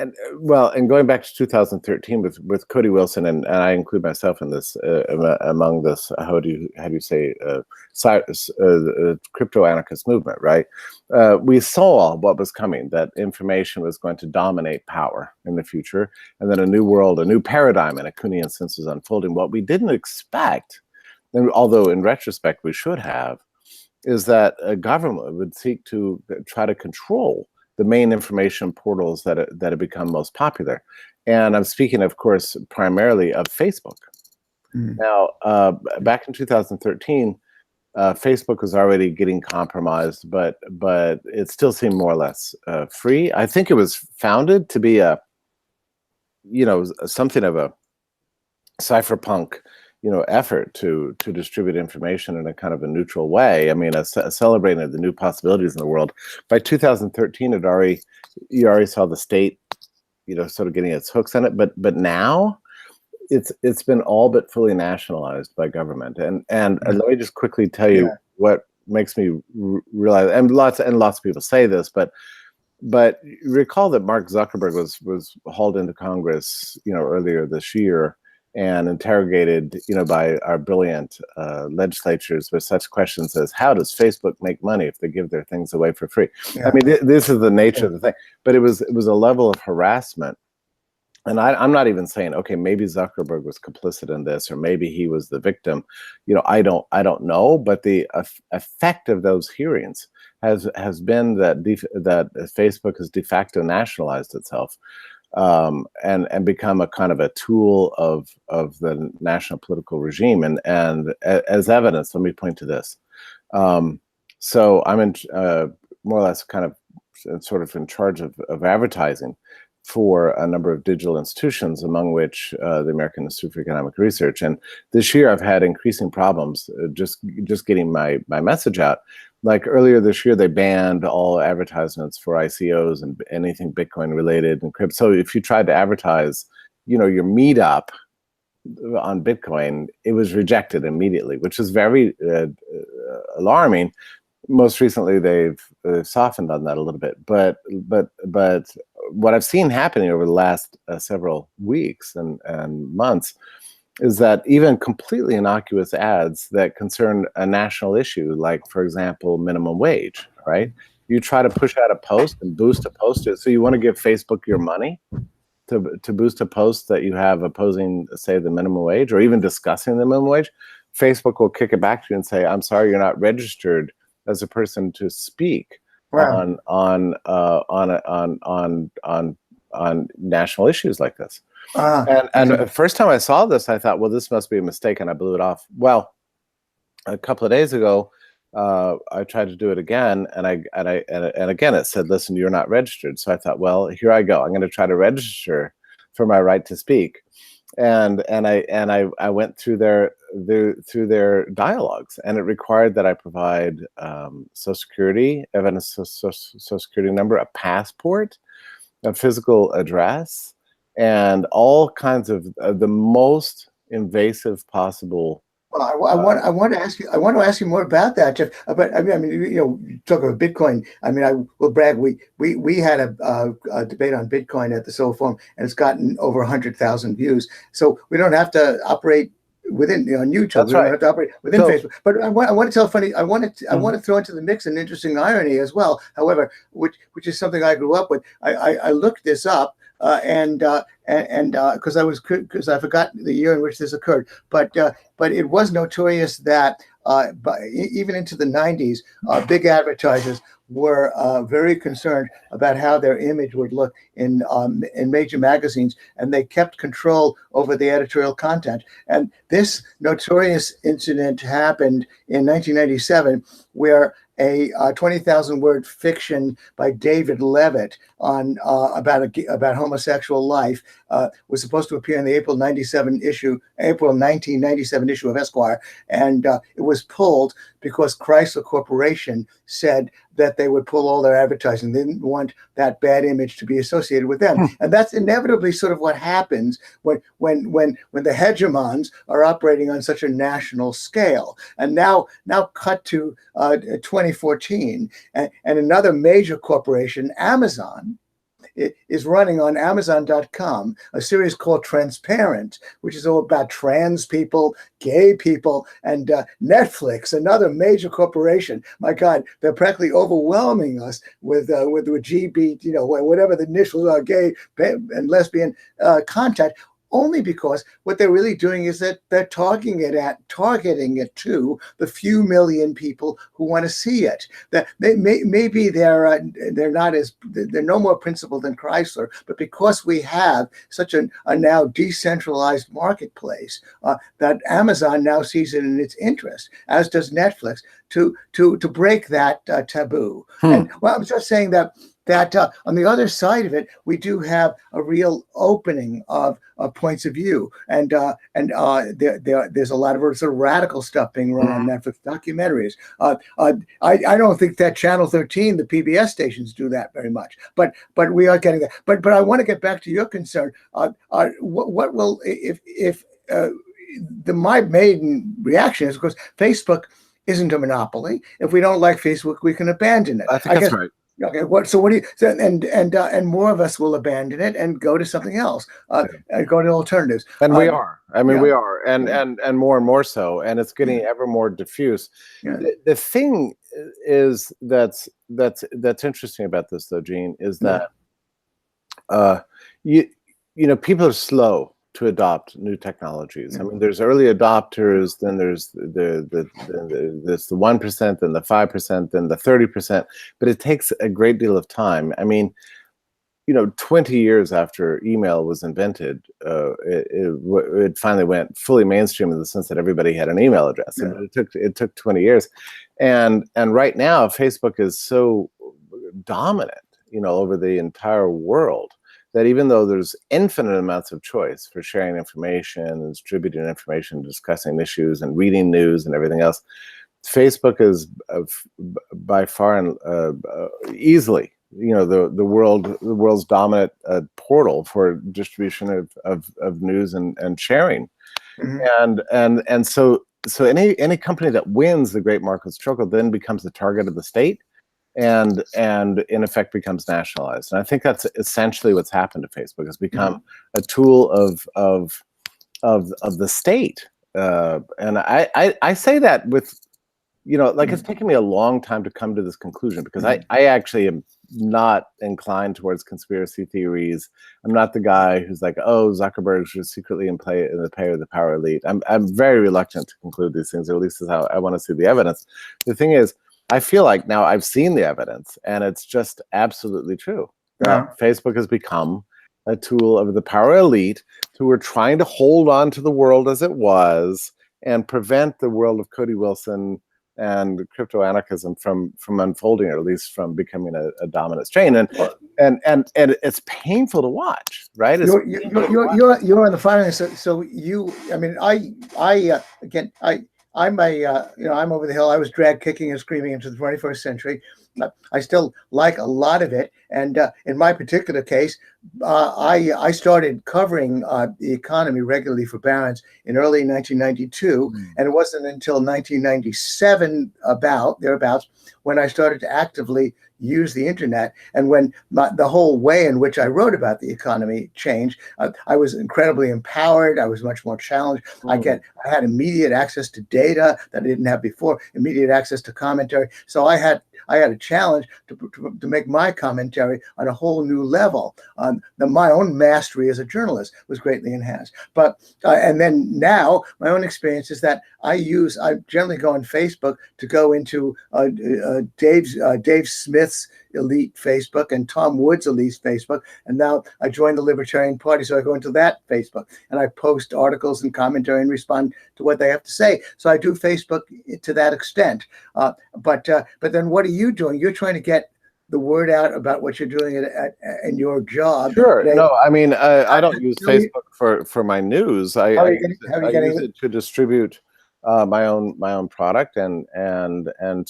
[SPEAKER 2] and going back to 2013 with Cody Wilson, and I include myself in this among this. How do you say crypto anarchist movement? Right. We saw what was coming. That information was going to dominate power in the future, and then a new world, a new paradigm in a Kuhnian sense was unfolding. What we didn't expect, and although in retrospect we should have, is that a government would seek to try to control the main information portals that have become most popular. And I'm speaking, of course, primarily of Facebook. Now, back in 2013, Facebook was already getting compromised, but it still seemed more or less free. I think it was founded to be something of a cypherpunk effort to distribute information in a kind of a neutral way. I mean, celebrating the new possibilities in the world. By 2013, you already saw the state, sort of getting its hooks on it. But now, it's been all but fully nationalized by government. And let me just quickly tell you what makes me realize. And lots of people say this, but recall that Mark Zuckerberg was hauled into Congress, earlier this year, and interrogated, by our brilliant legislatures with such questions as, how does Facebook make money if they give their things away for free? I mean, this is the nature of the thing. But it was a level of harassment. And I'm not even saying, okay, maybe Zuckerberg was complicit in this, or maybe he was the victim. I don't know. But the effect of those hearings has been that Facebook has de facto nationalized itself. And become a kind of a tool of the national political regime. And as evidence, let me point to this. So I'm in more or less kind of sort of in charge of advertising for a number of digital institutions, among which the American Institute for Economic Research. And this year I've had increasing problems just getting my message out. Like earlier this year, they banned all advertisements for ICOs and anything Bitcoin related and crypto. So if you tried to advertise, your meetup on Bitcoin, it was rejected immediately, which is very alarming. Most recently, they've softened on that a little bit. But what I've seen happening over the last several weeks and months is that even completely innocuous ads that concern a national issue, like, for example, minimum wage, right? You try to push out a post and boost a post. So you want to give Facebook your money to boost a post that you have opposing, say, the minimum wage, or even discussing the minimum wage. Facebook will kick it back to you and say, I'm sorry, you're not registered as a person to speak on national issues like this. And the first time I saw this, I thought, well, this must be a mistake, and I blew it off. Well, a couple of days ago, I tried to do it again, and again it said, listen, you're not registered. So I thought, well, here I go. I'm going to try to register for my right to speak. And I went through their dialogues, and it required that I provide Social Security, evidence of Social Security number, a passport, a physical address, and all kinds of the most invasive possible.
[SPEAKER 3] Well, I want to ask you more about that, Jeff. But I mean, you talk about Bitcoin. I mean, I will brag. We had a debate on Bitcoin at the Soho Forum, and it's gotten over 100,000 views. So we don't have to operate within YouTube.
[SPEAKER 2] That's
[SPEAKER 3] we don't
[SPEAKER 2] right.
[SPEAKER 3] have to operate within Facebook. But I want to tell funny. I want to throw into the mix an interesting irony as well. However, which is something I grew up with. I looked this up. And because I forgot the year in which this occurred, but it was notorious that even into the 90s, big advertisers were very concerned about how their image would look in major magazines, and they kept control over the editorial content. And this notorious incident happened in 1997, where a 20,000-word fiction by David Levitt on about homosexual life was supposed to appear in the April 1997 issue of Esquire, and it was pulled because Chrysler Corporation said that they would pull all their advertising. They didn't want that bad image to be associated with them, and that's inevitably sort of what happens when the hegemons are operating on such a national scale. And now cut to 2014, and another major corporation, Amazon, is running on Amazon.com a series called Transparent, which is all about trans people, gay people, and Netflix, another major corporation. My God, they're practically overwhelming us with GB, whatever the initials are, gay and lesbian content. Only because what they're really doing is that they're targeting it to the few million people who want to see it. That maybe they're no more principled than Chrysler, but because we have such a now decentralized marketplace, that Amazon now sees it in its interest, as does Netflix, to break that taboo. And well, I'm just saying that on the other side of it, we do have a real opening of points of view, and there's a lot of sort of radical stuff being run on Netflix documentaries. I don't think that Channel 13, the PBS stations, do that very much, but we are getting that. But I want to get back to your concern. What will if my main reaction is, of course, Facebook isn't a monopoly. If we don't like Facebook, we can abandon it.
[SPEAKER 2] I think that's right.
[SPEAKER 3] Okay. What do you? And more of us will abandon it and go to something else. And go to alternatives.
[SPEAKER 2] And we are. I mean, we are, and more so. And it's getting ever more diffuse.
[SPEAKER 3] Yeah.
[SPEAKER 2] The thing is that's interesting about this, though, Gene, is that people are slow to adopt new technologies. I mean, there's early adopters, then there's the 1%, then the 5%, then the 30%, but it takes a great deal of time. I mean, 20 years after email was invented, it finally went fully mainstream in the sense that everybody had an email address.
[SPEAKER 3] Yeah.
[SPEAKER 2] It took 20 years, and right now Facebook is so dominant, over the entire world, that even though there's infinite amounts of choice for sharing information and distributing information, discussing issues and reading news and everything else, Facebook is by far and easily, the world's dominant portal for distribution of news and sharing. And so any company that wins the great market struggle then becomes the target of the state, and in effect becomes nationalized. And I think that's essentially what's happened to Facebook. It's become a tool of the state. And I say that with, it's taken me a long time to come to this conclusion, because I actually am not inclined towards conspiracy theories. I'm not the guy who's like, oh, Zuckerberg should secretly in the pay of the power elite. I'm very reluctant to conclude these things, or at least is how I want to see the evidence. The thing is, I feel like now I've seen the evidence, and it's just absolutely true. Facebook has become a tool of the power elite who are trying to hold on to the world as it was and prevent the world of Cody Wilson and crypto anarchism from unfolding, or at least from becoming a dominant strain. And it's painful to watch, right?
[SPEAKER 3] You're on the firing. So I'm over the hill. I was dragged kicking and screaming into the 21st century. I still like a lot of it. And in my particular case, I started covering the economy regularly for Barron's in early 1992. And it wasn't until 1997, thereabouts, when I started to actively use the internet, and when the whole way in which I wrote about the economy changed. I was incredibly empowered. I was much more challenged. I had immediate access to data that I didn't have before, immediate access to commentary. So I had a challenge to make my commentary on a whole new level. My own mastery as a journalist was greatly enhanced. But and then now my own experience is that I generally go on Facebook to go into Dave Smith's elite Facebook and Tom Woods' elite Facebook, and now I joined the Libertarian Party, so I go into that Facebook and I post articles and commentary and respond to what they have to say. So I do Facebook to that extent. But then what are you doing? You're trying to get the word out about what you're doing in your job.
[SPEAKER 2] Sure. No, I mean, I don't use Facebook for my news. I use it to distribute my own product and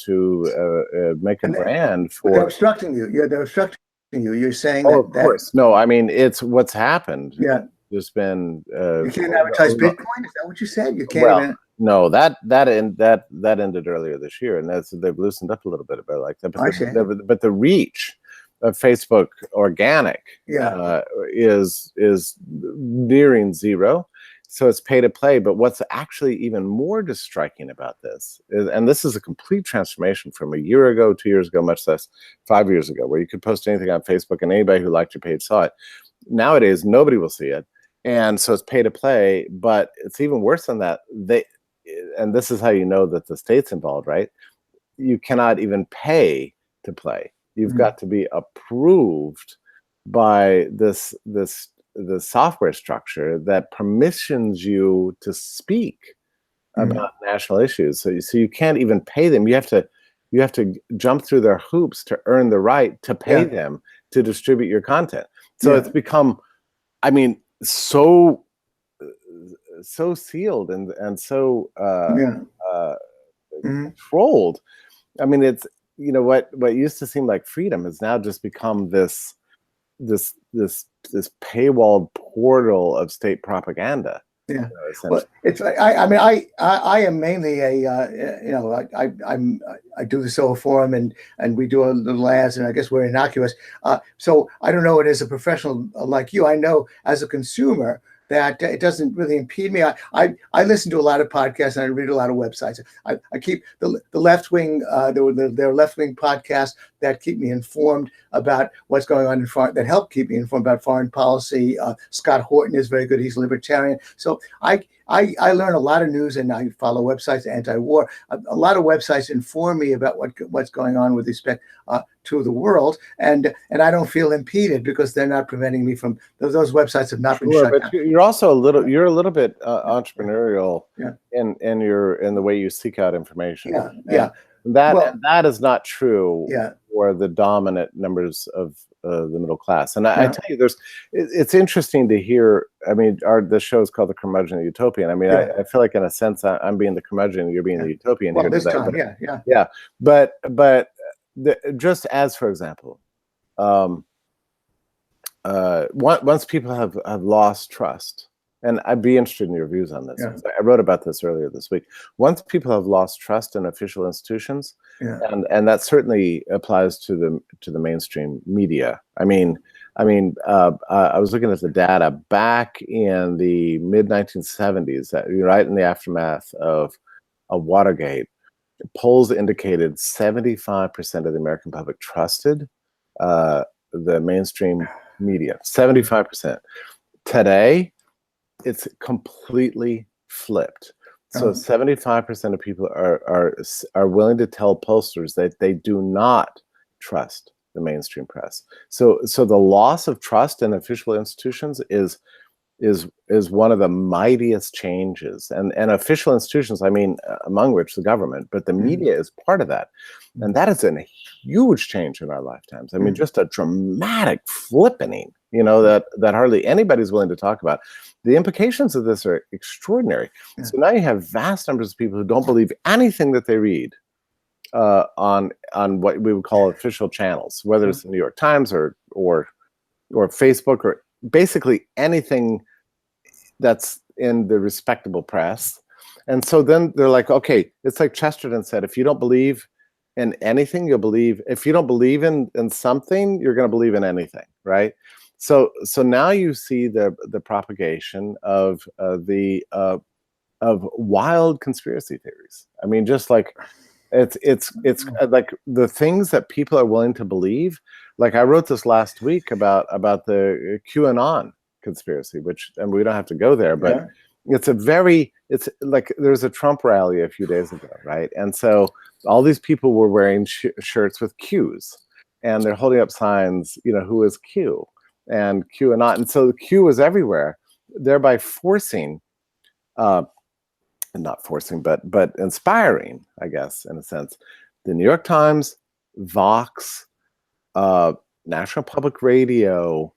[SPEAKER 2] to make a brand for.
[SPEAKER 3] They're obstructing you. They're obstructing you. You're saying
[SPEAKER 2] that. Of course. No, I mean, it's what's happened.
[SPEAKER 3] Yeah.
[SPEAKER 2] There's been.
[SPEAKER 3] You can't advertise Bitcoin. Is that what you said? You can't.
[SPEAKER 2] Well, no, that ended earlier this year, and they've loosened up a little bit about like that. But the reach Facebook organic is nearing zero. So it's pay to play. But what's actually even more striking about this is, and this is a complete transformation from a year ago, 2 years ago, much less 5 years ago, where you could post anything on Facebook and anybody who liked your page saw it. Nowadays, nobody will see it. And so it's pay to play, but it's even worse than that. And this is how you know that the state's involved, right? You cannot even pay to play. You've got to be approved by the software structure that permissions you to speak about national issues. So you can't even pay them. You have to jump through their hoops to earn the right to pay them to distribute your content. So it's become, I mean, so sealed and so controlled. I mean, it's, you know, what used to seem like freedom has now just become this paywalled portal of state propaganda.
[SPEAKER 3] Yeah, well, it's. I mean, I am mainly a you know, I do the Soho forum and we do a little ads, and I guess we're innocuous. So I don't know it as a professional like you. I know as a consumer that it doesn't really impede me. I listen to a lot of podcasts and I read a lot of websites. I keep the left wing, their left wing podcasts that keep me informed about what's going on in foreign, that help keep me informed about foreign policy. Scott Horton is very good. He's a libertarian. So I learn a lot of news, and I follow websites anti-war. A lot of websites inform me about what's going on with respect to the world, and I don't feel impeded because they're not preventing me from those websites have not been shut down.
[SPEAKER 2] You're also a little bit entrepreneurial in the way you seek out information. That is not true for the dominant numbers of the middle class. And I tell you, it's interesting to hear. I mean, the show is called The Curmudgeon and Utopian. I mean, I feel like in a sense I'm being the curmudgeon and you're being the utopian here
[SPEAKER 3] this
[SPEAKER 2] today.
[SPEAKER 3] Time,
[SPEAKER 2] But just as, for example, once people have lost trust, and I'd be interested in your views on this. I wrote about this earlier this week. Once people have lost trust in official institutions, and that certainly applies to the mainstream media. I mean, I was looking at the data back in the mid 1970s, right in the aftermath of Watergate. Polls indicated 75% of the American public trusted the mainstream media. 75%. Today, it's completely flipped. So 75% of people are willing to tell pollsters that they do not trust the mainstream press. So the loss of trust in official institutions is one of the mightiest changes. And official institutions, I mean, among which the government, but the media is part of that. And that is a huge change in our lifetimes. I mean, just a dramatic flippening, you know, that hardly anybody's willing to talk about. The implications of this are extraordinary. So now you have vast numbers of people who don't believe anything that they read on what we would call official channels, whether it's the New York Times or Facebook or basically anything that's in the respectable press. And so then they're like, okay, it's like Chesterton said, if you don't believe in anything, you'll believe. If you don't believe in something, you're going to believe in anything, right? So now you see the propagation of wild conspiracy theories. I mean, just like it's like the things that people are willing to believe. Like I wrote this last week about the QAnon conspiracy, and we don't have to go there, but it's like there's a Trump rally a few days ago, right? And so all these people were wearing shirts with Qs, and they're holding up signs, you know, who is Q? And QAnon, and so the Q was everywhere, thereby forcing, not forcing, but inspiring, I guess, in a sense, the New York Times, Vox, National Public Radio,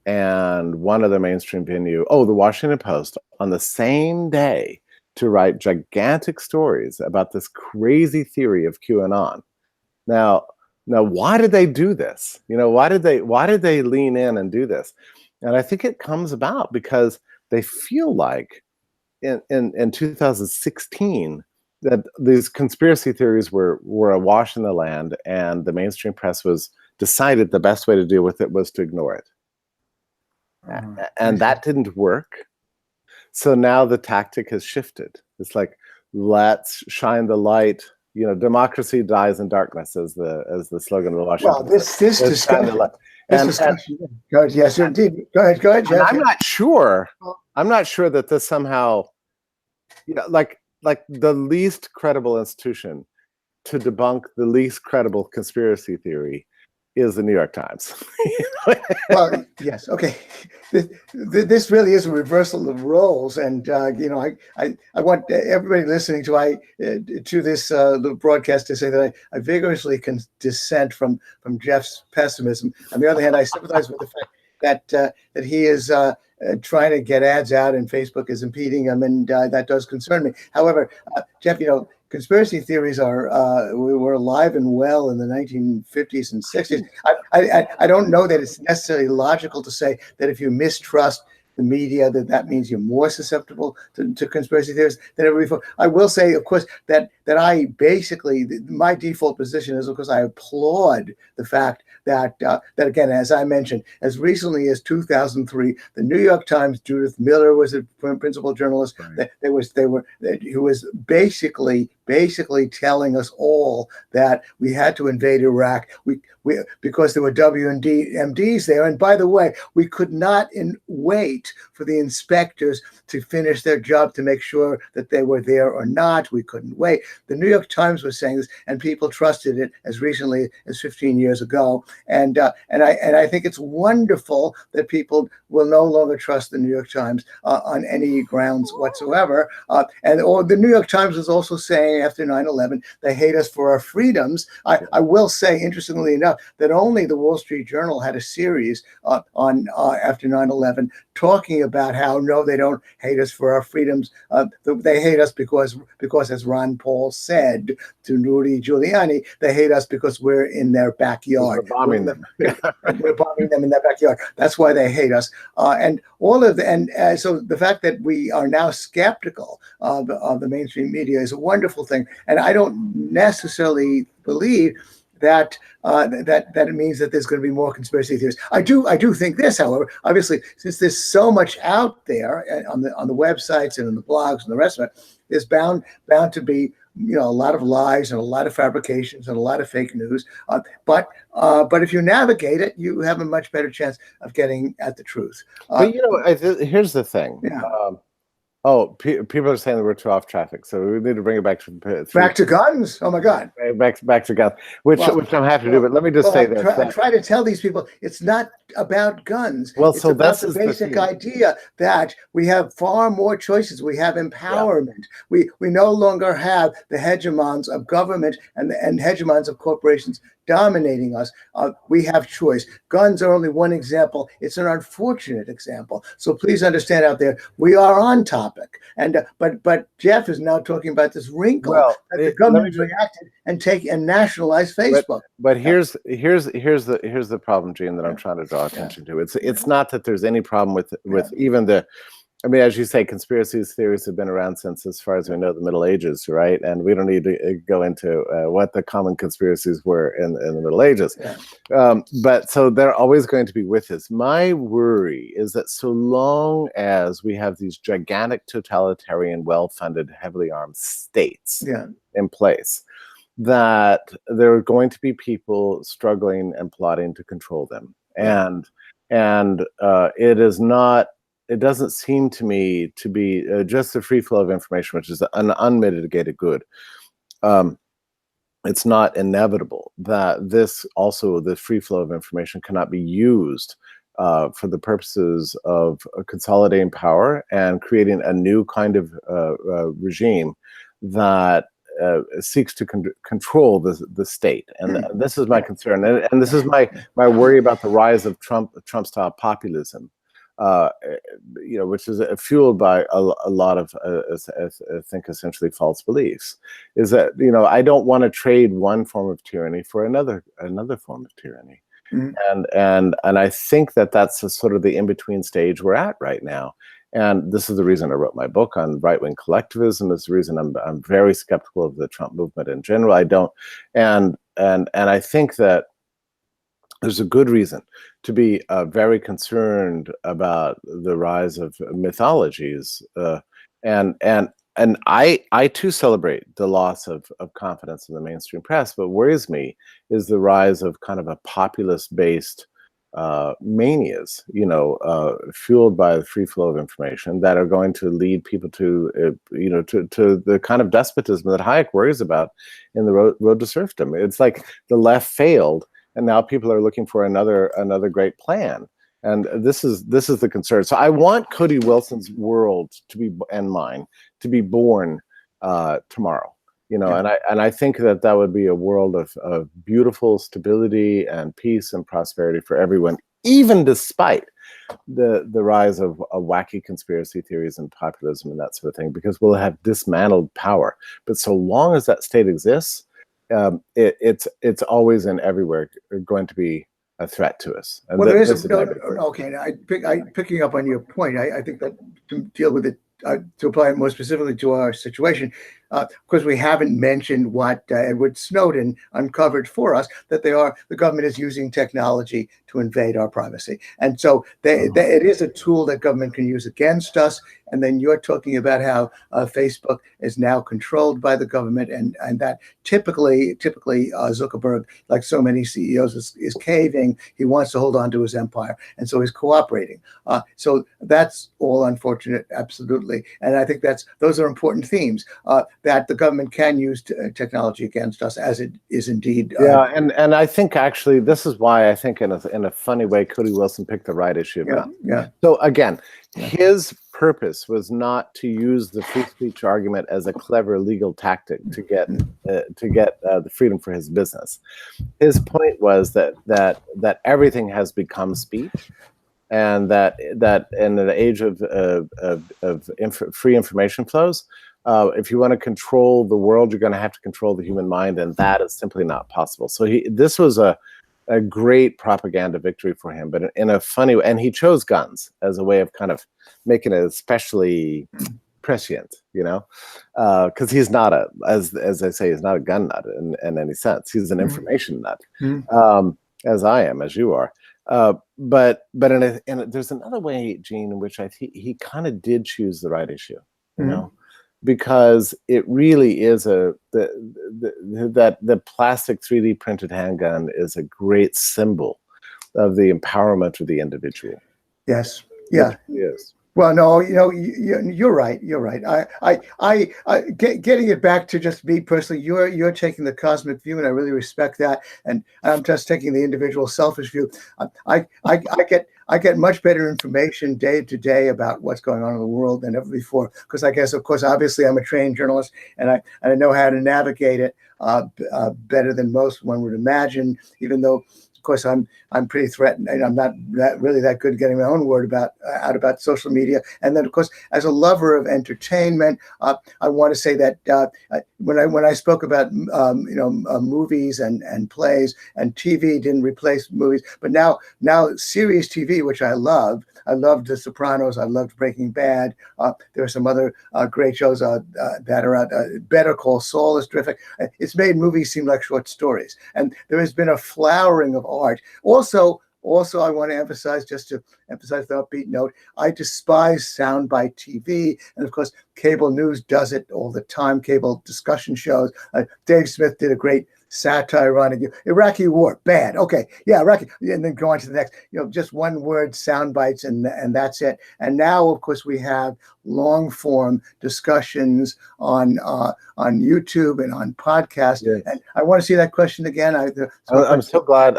[SPEAKER 2] and one other mainstream venue, the Washington Post, on the same day to write gigantic stories about this crazy theory of QAnon. Now, why did they do this? You know, why did they lean in and do this? And I think it comes about because they feel like in 2016 that these conspiracy theories were awash in the land, and the mainstream press was decided the best way to deal with it was to ignore it. And that didn't work. So now the tactic has shifted. It's like, let's shine the light. You know, democracy dies in darkness, as the slogan of the Washington.
[SPEAKER 3] Well, this discussion. Go ahead, yes, indeed. Go ahead, Jeff.
[SPEAKER 2] I'm not sure. I'm not sure that this somehow, you know, like the least credible institution to debunk the least credible conspiracy theory is the New York Times.
[SPEAKER 3] Well, yes, okay. This really is a reversal of roles, and you know, I want everybody listening to this little broadcast to say that I vigorously can dissent from Jeff's pessimism. On the other hand, I sympathize with the fact that he is trying to get ads out, and Facebook is impeding him, and that does concern me. However, Jeff, you know, conspiracy theories were alive and well in the 1950s and 60s. I don't know that it's necessarily logical to say that if you mistrust the media, that means you're more susceptible to conspiracy theories than ever before. I will say, of course, that I basically, my default position is, of course, I applaud the fact that again, as I mentioned, as recently as 2003, the New York Times, Judith Miller was a principal journalist. Right. Who was basically telling us all that we had to invade Iraq. We because there were WMDs there, and by the way, we could not wait for the inspectors to finish their job to make sure that they were there or not. We couldn't wait. The New York Times was saying this, and people trusted it as recently as 15 years ago. And I think it's wonderful that people will no longer trust the New York Times on any grounds whatsoever. Or the New York Times was also saying after 9/11 they hate us for our freedoms. I will say, interestingly enough, that only the Wall Street Journal had a series on after 9/11 talking about how no, they don't hate us for our freedoms. They hate us because, as Ron Paul said to Rudy Giuliani, they hate us because we're in their backyard.
[SPEAKER 2] We're bombing them.
[SPEAKER 3] We're bombing them in their backyard. That's why they hate us. And all of so the fact that we are now skeptical of the mainstream media is a wonderful thing. And I don't necessarily believe that it means that there's going to be more conspiracy theories. I do think this, however, obviously, since there's so much out there on the websites and on the blogs and the rest of it, there's bound to be, you know, a lot of lies and a lot of fabrications and a lot of fake news. But if you navigate it, you have a much better chance of getting at the truth.
[SPEAKER 2] But you know, here's the thing.
[SPEAKER 3] Yeah.
[SPEAKER 2] People are saying that we're too off traffic, so we need to bring it back
[SPEAKER 3] to guns. Oh my God!
[SPEAKER 2] Back to guns, which I'm happy to do. But let me just say this:
[SPEAKER 3] try to tell these people it's not about guns.
[SPEAKER 2] Well,
[SPEAKER 3] it's
[SPEAKER 2] so
[SPEAKER 3] about
[SPEAKER 2] that's
[SPEAKER 3] the basic idea that we have far more choices. We have empowerment. Yeah. We no longer have the hegemons of government and hegemons of corporations dominating us. We have choice. Guns are only one example. It's an unfortunate example. So please understand out there, we are on topic. And but Jeff is now talking about this wrinkle that the government reacted and nationalized Facebook.
[SPEAKER 2] But here's the problem, Gene, that I'm trying to draw attention to. It's not that there's any problem with even the. I mean, as you say, conspiracy theories have been around since, as far as we know, the Middle Ages, right? And we don't need to go into what the common conspiracies were in the Middle Ages. Yeah. But so they're always going to be with us. My worry is that so long as we have these gigantic, totalitarian, well-funded, heavily armed states in place, that there are going to be people struggling and plotting to control them. And it is not. It doesn't seem to me to be just the free flow of information, which is an unmitigated good. It's not inevitable that the free flow of information cannot be used for the purposes of consolidating power and creating a new kind of regime that seeks to control the state. And this is my concern. And this is my worry about the rise of Trump-style populism. You know, which is fueled by a lot of, I think, essentially false beliefs. Is that, you know, I don't want to trade one form of tyranny for another form of tyranny, and I think that's sort of the in-between stage we're at right now. And this is the reason I wrote my book on right-wing collectivism. It's the reason I'm very skeptical of the Trump movement in general. I don't, and I think that there's a good reason to be very concerned about the rise of mythologies, and I too celebrate the loss of confidence in the mainstream press. But what worries me is the rise of kind of a populist-based manias, fueled by the free flow of information, that are going to lead people to, to the kind of despotism that Hayek worries about in the road to serfdom. It's like the left failed, and now people are looking for another great plan. And this is the concern. So I want Cody Wilson's world to be, and mine, to be born tomorrow. And I think that would be a world of beautiful stability and peace and prosperity for everyone, even despite the rise of wacky conspiracy theories and populism and that sort of thing, because we'll have dismantled power. But so long as that state exists, it's always and everywhere going to be a threat to us. And
[SPEAKER 3] well, there is okay. Now, picking up on your point, I think that to deal with it, to apply it more specifically to our situation, because we haven't mentioned what Edward Snowden uncovered for us, that the government is using technology to invade our privacy. And so it is a tool that government can use against us. And then you're talking about how Facebook is now controlled by the government, and that typically Zuckerberg, like so many CEOs, is caving. He wants to hold on to his empire, and so he's cooperating. So that's all unfortunate, absolutely. And I think those are important themes, that the government can use technology against us, as it is indeed.
[SPEAKER 2] And I think actually this is why I think in a funny way Cody Wilson picked the right issue. So again, his purpose was not to use the free speech argument as a clever legal tactic to get the freedom for his business. His point was that everything has become speech, and that in the age of free information flows, if you want to control the world, you're going to have to control the human mind, and that is simply not possible. So this was a great propaganda victory for him, but in a funny way. And he chose guns as a way of kind of making it especially prescient, because he's not as I say, he's not a gun nut in any sense. He's an information nut, as I am, as you are. But there's another way, Gene, in which I think he kind of did choose the right issue, because it really is the plastic 3D printed handgun is a great symbol of the empowerment of the individual.
[SPEAKER 3] Yes. Yeah. Yes. Well, no, you're right. You're right. I getting it back to just me personally. You're taking the cosmic view, and I really respect that. And I'm just taking the individual, selfish view. I get much better information day to day about what's going on in the world than ever before, because I guess, of course, obviously, I'm a trained journalist, and I know how to navigate it better than most one would imagine. Even though, of course, I'm pretty threatened, and I'm not really that good at getting my own word out about social media. And then, of course, as a lover of entertainment, I want to say that when I spoke about movies and plays, and TV didn't replace movies, but now series TV, which I love. I loved The Sopranos. I loved Breaking Bad. There are some other great shows that are out. Better Call Saul is terrific. It's made movies seem like short stories, and there has been a flowering of art. Also, I want to emphasize, just to emphasize the upbeat note, I despise soundbite TV. And of course, cable news does it all the time, cable discussion shows. Dave Smith did a great satire on it. Iraqi war, bad. Okay, yeah, Iraqi. And then go on to the next, just one word sound bites, and that's it. And now, of course, we have long form discussions on YouTube and on podcasts. Yes. And I want to see that question again. I'm so glad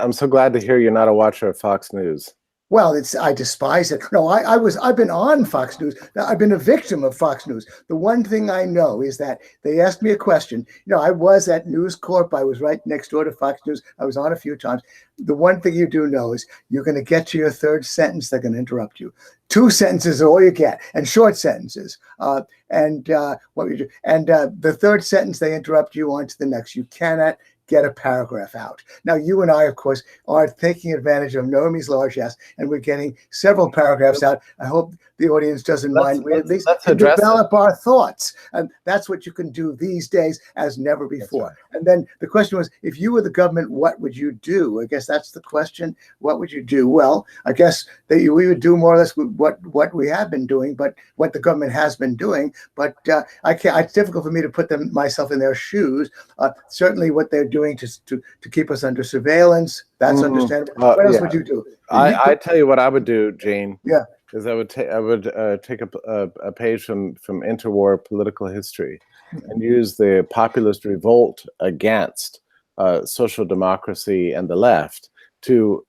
[SPEAKER 3] to hear you're not a watcher of Fox News. Well, I despise it. No, I've been on Fox News. I've been a victim of Fox News. The one thing I know is that they asked me a question. I was at News Corp. I was right next door to Fox News. I was on a few times. The one thing you do know is you're going to get to your third sentence, they're going to interrupt you. 2 sentences are all you get, and short sentences. The third sentence, they interrupt you on to the next. You cannot get a paragraph out. Now, you and I, of course, are taking advantage of Naomi's largesse, and we're getting several paragraphs out. I hope the audience doesn't mind, we at least
[SPEAKER 2] let's
[SPEAKER 3] can
[SPEAKER 2] address
[SPEAKER 3] develop our thoughts. And that's what you can do these days as never before.
[SPEAKER 2] Right.
[SPEAKER 3] And then the question was, if you were the government, what would you do? I guess that's the question. What would you do? Well, I guess that we would do more or less what we have been doing, but what the government has been doing. But I can't. It's difficult for me to put myself in their shoes. Certainly, what they're doing to keep us under surveillance, that's understandable. What else would you do?
[SPEAKER 2] I tell you what I would do, Gene.
[SPEAKER 3] Yeah.
[SPEAKER 2] Is I would take a page from interwar political history and use the populist revolt against social democracy and the left to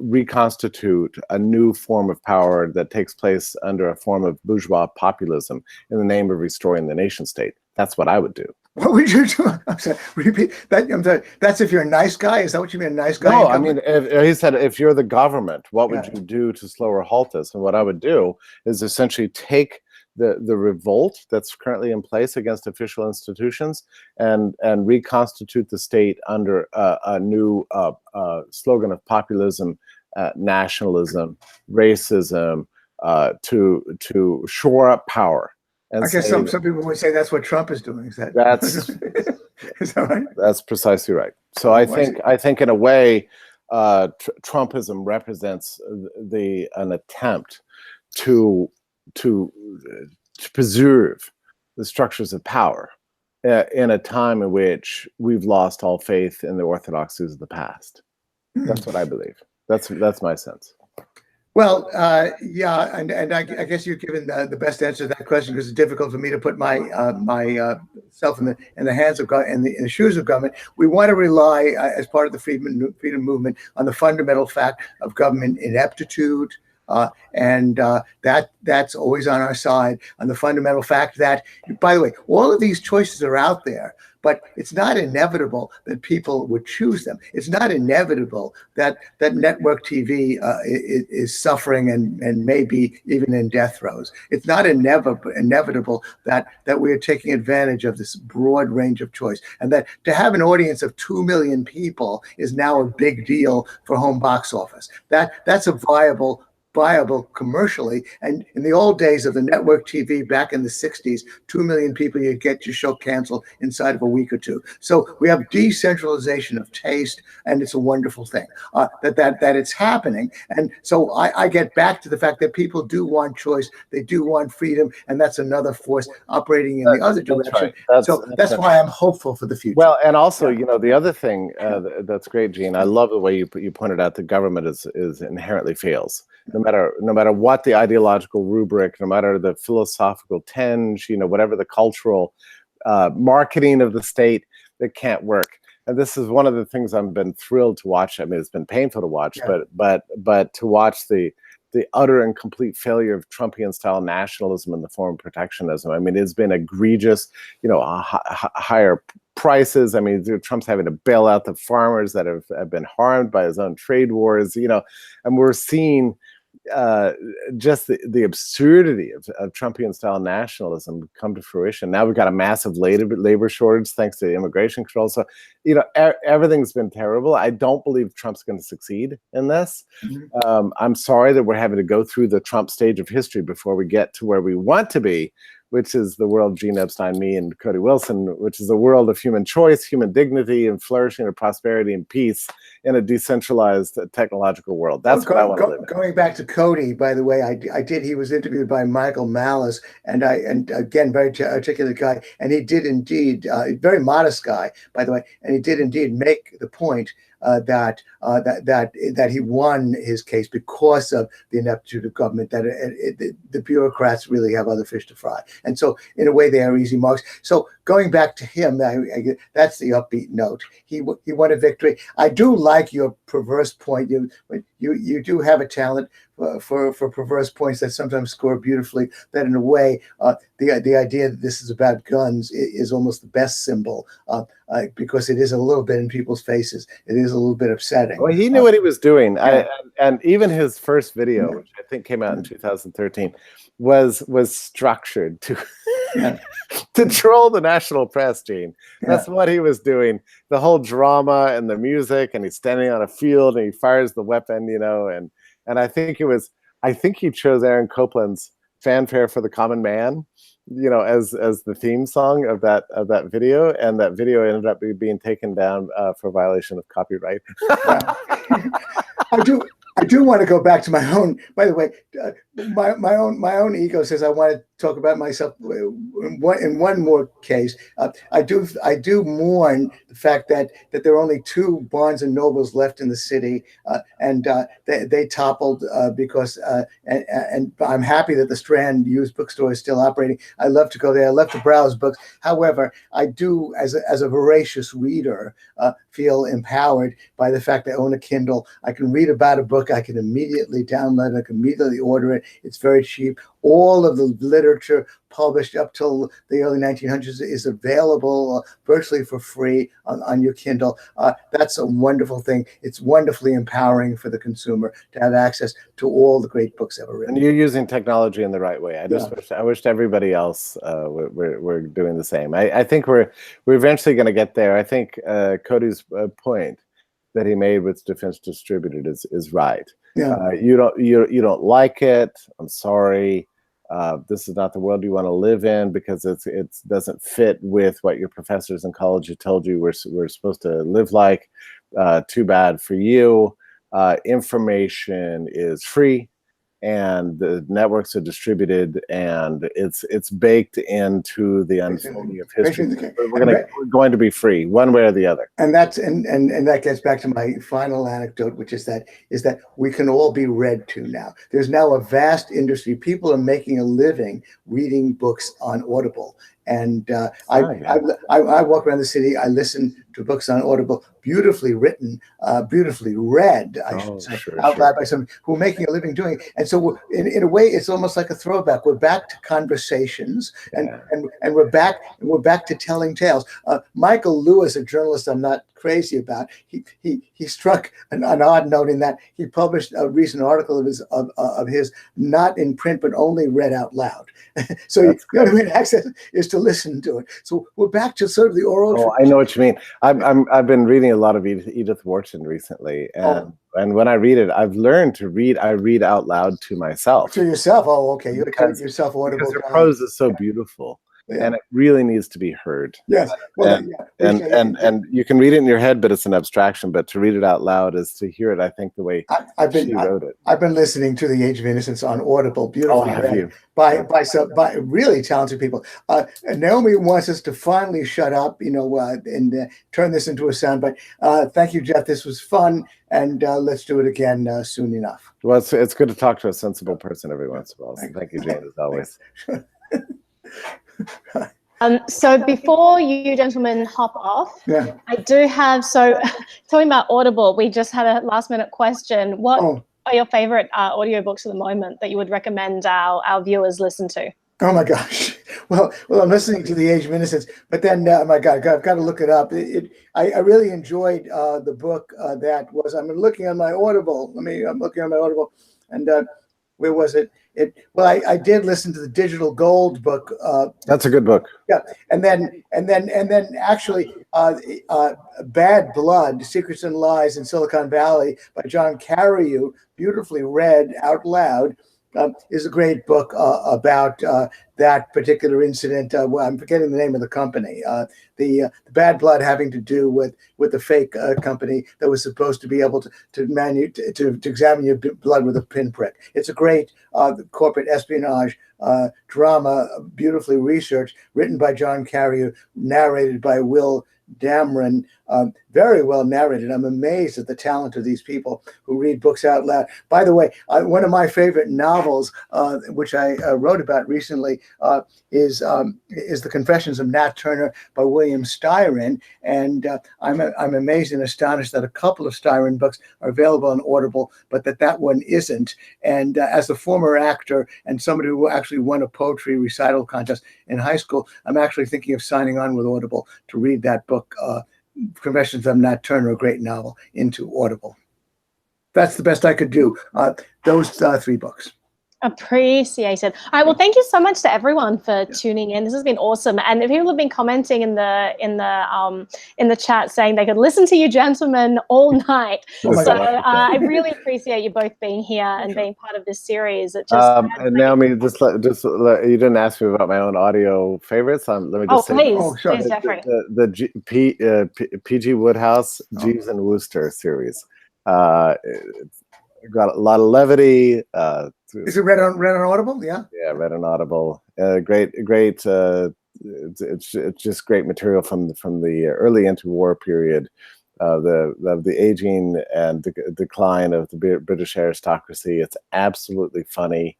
[SPEAKER 2] reconstitute a new form of power that takes place under a form of bourgeois populism in the name of restoring the nation state. That's what I would do.
[SPEAKER 3] What would you do? I'm sorry, repeat that. I'm sorry. That's if you're a nice guy. Is that what you mean, a nice guy?
[SPEAKER 2] No, I mean, he said, if you're the government, what would you do to slow or halt this? And what I would do is essentially take the revolt that's currently in place against official institutions and reconstitute the state under a new slogan of populism, nationalism, racism, to shore up power. And
[SPEAKER 3] I guess some people would say that's what Trump is doing. Is that is that right?
[SPEAKER 2] That's precisely right. So I think in a way, Trumpism represents an attempt to preserve the structures of power in a time in which we've lost all faith in the orthodoxies of the past. That's what I believe. That's my sense.
[SPEAKER 3] Well, yeah, and I guess you've given the best answer to that question, because it's difficult for me to put myself in the hands of in the shoes of government. We want to rely, as part of the freedom movement, on the fundamental fact of government ineptitude, and that's always on our side. On the fundamental fact that, by the way, all of these choices are out there, but it's not inevitable that people would choose them. It's not inevitable that network TV is suffering and maybe even in death throes. It's not inevitable that we are taking advantage of this broad range of choice, and that to have an audience of 2 million people is now a big deal for home box office. That's a viable commercially. And in the old days of the network TV back in the 60s, 2 million people, you'd get your show canceled inside of a week or two. So we have decentralization of taste, and it's a wonderful thing that it's happening. And so I get back to the fact that people do want choice, they do want freedom, and that's another force operating in the other direction. Right. That's why I'm hopeful for the future.
[SPEAKER 2] Well, and also, you know, the other thing that's great, Gene, I love the way you pointed out the government is inherently fails. No matter what the ideological rubric, no matter the philosophical tinge, you know, whatever the cultural marketing of the state, that can't work. And this is one of the things I've been thrilled to watch. I mean, it's been painful to watch, but to watch the utter and complete failure of Trumpian style nationalism in the form of protectionism. I mean, it's been egregious, you know, higher prices. I mean, Trump's having to bail out the farmers that have been harmed by his own trade wars, you know, and we're seeing just the absurdity of Trumpian style nationalism come to fruition. Now we've got a massive labor shortage thanks to immigration control. So, you know, everything's been terrible. I don't believe Trump's going to succeed in this. Mm-hmm. I'm sorry that we're having to go through the Trump stage of history before we get to where we want to be, which is the world Gene Epstein, me, and Cody Wilson, which is a world of human choice, human dignity, and flourishing of prosperity and peace in a decentralized technological world. That's what I want to live in.
[SPEAKER 3] Going back to Cody, by the way, he was interviewed by Michael Malice, and again, very articulate guy, and he did indeed, very modest guy, by the way, and he did indeed make the point that he won his case because of the ineptitude of government, that the bureaucrats really have other fish to fry. And so in a way they are easy marks. So going back to him, that's the upbeat note. He won a victory. I do like your perverse point. You do have a talent for perverse points that sometimes score beautifully, that in a way the idea that this is about guns is almost the best symbol, because it is a little bit in people's faces. It is a little bit upsetting.
[SPEAKER 2] Well, he knew what he was doing. And even his first video, which I think came out in 2013, was structured to to troll the national press, Gene. That's what he was doing. The whole drama and the music, and he's standing on a field and he fires the weapon, you know, and I think it was I think he chose Aaron Copland's "Fanfare for the Common Man," as the theme song of that video, and that video ended up being taken down for violation of copyright.
[SPEAKER 3] I do want to go back to my own. By the way, my own ego says I want to talk about myself in one more case. I do mourn the fact that there are only 2 Barnes and Nobles left in the city, and they toppled because. And I'm happy that the Strand used bookstore is still operating. I love to go there. I love to browse books. However, I do, as a voracious reader, feel empowered by the fact that I own a Kindle. I can read about a book. I can immediately download it. I can immediately order it. It's very cheap. All of the literature published up till the early 1900s is available virtually for free on your Kindle. That's a wonderful thing. It's wonderfully empowering for the consumer to have access to all the great books ever written.
[SPEAKER 2] And you're using technology in the right way. I wished everybody else were doing the same. I think we're eventually going to get there. I think Cody's point that he made with Defense Distributed is right.
[SPEAKER 3] Yeah.
[SPEAKER 2] You don't like it. I'm sorry. This is not the world you want to live in because it doesn't fit with what your professors in college have told you we're supposed to live like. Too bad for you. Information is free, and the networks are distributed, and it's baked into the unfolding of history. We're going to be free one way or the other.
[SPEAKER 3] And that's and that gets back to my final anecdote, which is that we can all be read to now. There's now a vast industry. People are making a living reading books on Audible. And I walk around the city. I listen to books on Audible, beautifully written, beautifully read, I should say, out loud by someone who are making a living doing it. And so, in a way, it's almost like a throwback. We're back to conversations, and we're back to telling tales. Michael Lewis, a journalist I'm not crazy about, he struck an odd note in that he published a recent article of his not in print but only read out loud. So the only way to access it is to listen to it. So we're back to sort of the oral.
[SPEAKER 2] Oh, I know what you mean. I've been reading a lot of Edith Wharton recently, and when I read it, I've learned to read. I read out loud to myself.
[SPEAKER 3] To yourself? Oh, okay. You have yourself Audible.
[SPEAKER 2] Because her prose is so beautiful. Yeah. And it really needs to be heard.
[SPEAKER 3] Yes. Well,
[SPEAKER 2] and you can read it in your head, but it's an abstraction. But to read it out loud is to hear it, I think, the way she wrote it.
[SPEAKER 3] I've been listening to The Age of Innocence on Audible, beautifully read by really talented people. Naomi wants us to finally shut up, and turn this into a soundbite. Thank you, Jeff. This was fun, and let's do it again soon enough.
[SPEAKER 2] Well, it's good to talk to a sensible person every once in a while. So thank you, Jane, as always.
[SPEAKER 1] So before you gentlemen hop off, I do have, talking about Audible, we just had a last minute question. What are your favorite audiobooks at the moment that you would recommend our viewers listen to?
[SPEAKER 3] Oh my gosh. Well, I'm listening to The Age of Innocence, but then, my God, I've got to look it up. I really enjoyed the book that was, I'm looking on my Audible. I'm looking on my Audible, and where was it? I did listen to the Digital Gold book.
[SPEAKER 2] That's a good book.
[SPEAKER 3] Yeah, and then actually, Bad Blood: Secrets and Lies in Silicon Valley by John Carreyrou, beautifully read out loud, is a great book about that particular incident. I'm forgetting the name of the company. The Bad Blood having to do with the fake company that was supposed to be able to examine your blood with a pinprick. It's a great corporate espionage drama, beautifully researched, written by John Carreyrou, narrated by Will Dameron, very well narrated. I'm amazed at the talent of these people who read books out loud. By the way, one of my favorite novels, which I wrote about recently, is The Confessions of Nat Turner by William Styron, and I'm amazed and astonished that a couple of Styron books are available on Audible, but that one isn't. And as a former actor and somebody who actually won a poetry recital contest in high school, I'm actually thinking of signing on with Audible to read that book, Confessions of Nat Turner, a great novel, into Audible. That's the best I could do. Those 3 books.
[SPEAKER 1] Appreciated. All right. Well, thank you so much to everyone for tuning in. This has been awesome. And people have been commenting in the chat saying they could listen to you gentlemen all night.
[SPEAKER 3] Oh my
[SPEAKER 1] So
[SPEAKER 3] God.
[SPEAKER 1] I really appreciate you both being here and being part of this series. It just
[SPEAKER 2] and Naomi, you didn't ask me about my own audio favorites. Let me just say,
[SPEAKER 1] please, Jeffrey.
[SPEAKER 2] The PG Woodhouse Jeeves and Wooster series. It's got a lot of levity.
[SPEAKER 3] Is it read on Audible? Yeah.
[SPEAKER 2] Yeah, read on Audible. Great. It's just great material from the early interwar period, the aging and decline of the British aristocracy. It's absolutely funny.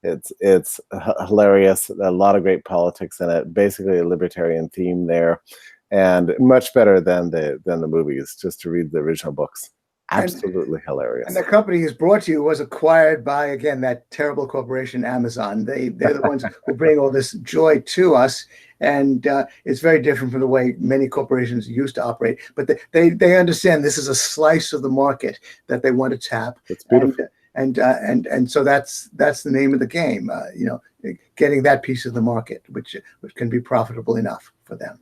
[SPEAKER 2] It's hilarious. A lot of great politics in it. Basically, a libertarian theme there, and much better than the movies. Just to read the original books. Absolutely hilarious.
[SPEAKER 3] And the company is brought to you was acquired by, again, that terrible corporation, Amazon. They're the ones who bring all this joy to us. And it's very different from the way many corporations used to operate. But they understand this is a slice of the market that they want to tap.
[SPEAKER 2] It's beautiful.
[SPEAKER 3] And so that's the name of the game, getting that piece of the market, which can be profitable enough for them.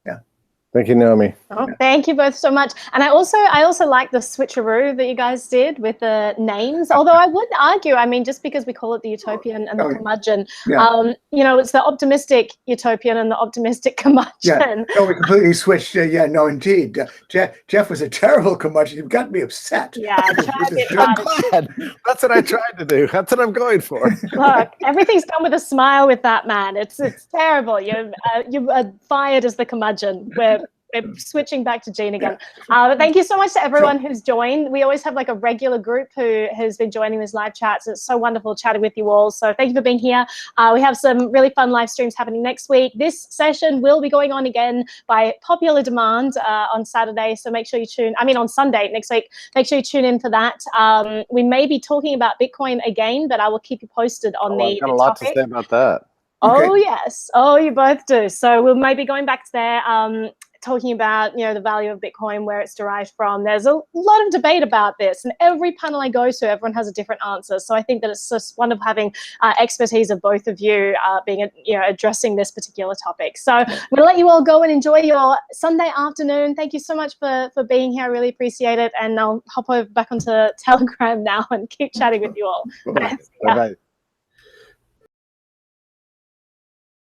[SPEAKER 3] Yeah.
[SPEAKER 2] Thank you, Naomi.
[SPEAKER 1] Oh, thank you both so much. And I also like the switcheroo that you guys did with the names. Although I would argue, I mean, just because we call it the Utopian and the Curmudgeon, it's the optimistic Utopian and the optimistic Curmudgeon.
[SPEAKER 3] Yeah, no, we completely switched. Yeah, no, indeed. Jeff was a terrible curmudgeon. You've got me upset.
[SPEAKER 1] Yeah,
[SPEAKER 2] I'm glad. That's what I tried to do. That's what I'm going for.
[SPEAKER 1] Look, everything's done with a smile with that man. It's terrible. You are fired as the Curmudgeon. We're switching back to Gene again. But thank you so much to everyone who's joined. We always have like a regular group who has been joining these live chats. It's so wonderful chatting with you all. So thank you for being here. We have some really fun live streams happening next week. This session will be going on again by popular demand on Saturday. So make sure you on Sunday next week. Make sure you tune in for that. We may be talking about Bitcoin again, but I will keep you posted on
[SPEAKER 2] I've got a lot to say about that.
[SPEAKER 1] Oh, yes. Oh, you both do. So we'll maybe going back to there. Talking about the value of Bitcoin, where it's derived from. There's a lot of debate about this, and every panel I go to, everyone has a different answer. So I think that it's just wonderful having expertise of both of you addressing this particular topic. So I'm going to let you all go and enjoy your Sunday afternoon. Thank you so much for being here. I really appreciate it, and I'll hop over back onto Telegram now and keep chatting with you all.
[SPEAKER 2] Bye-bye.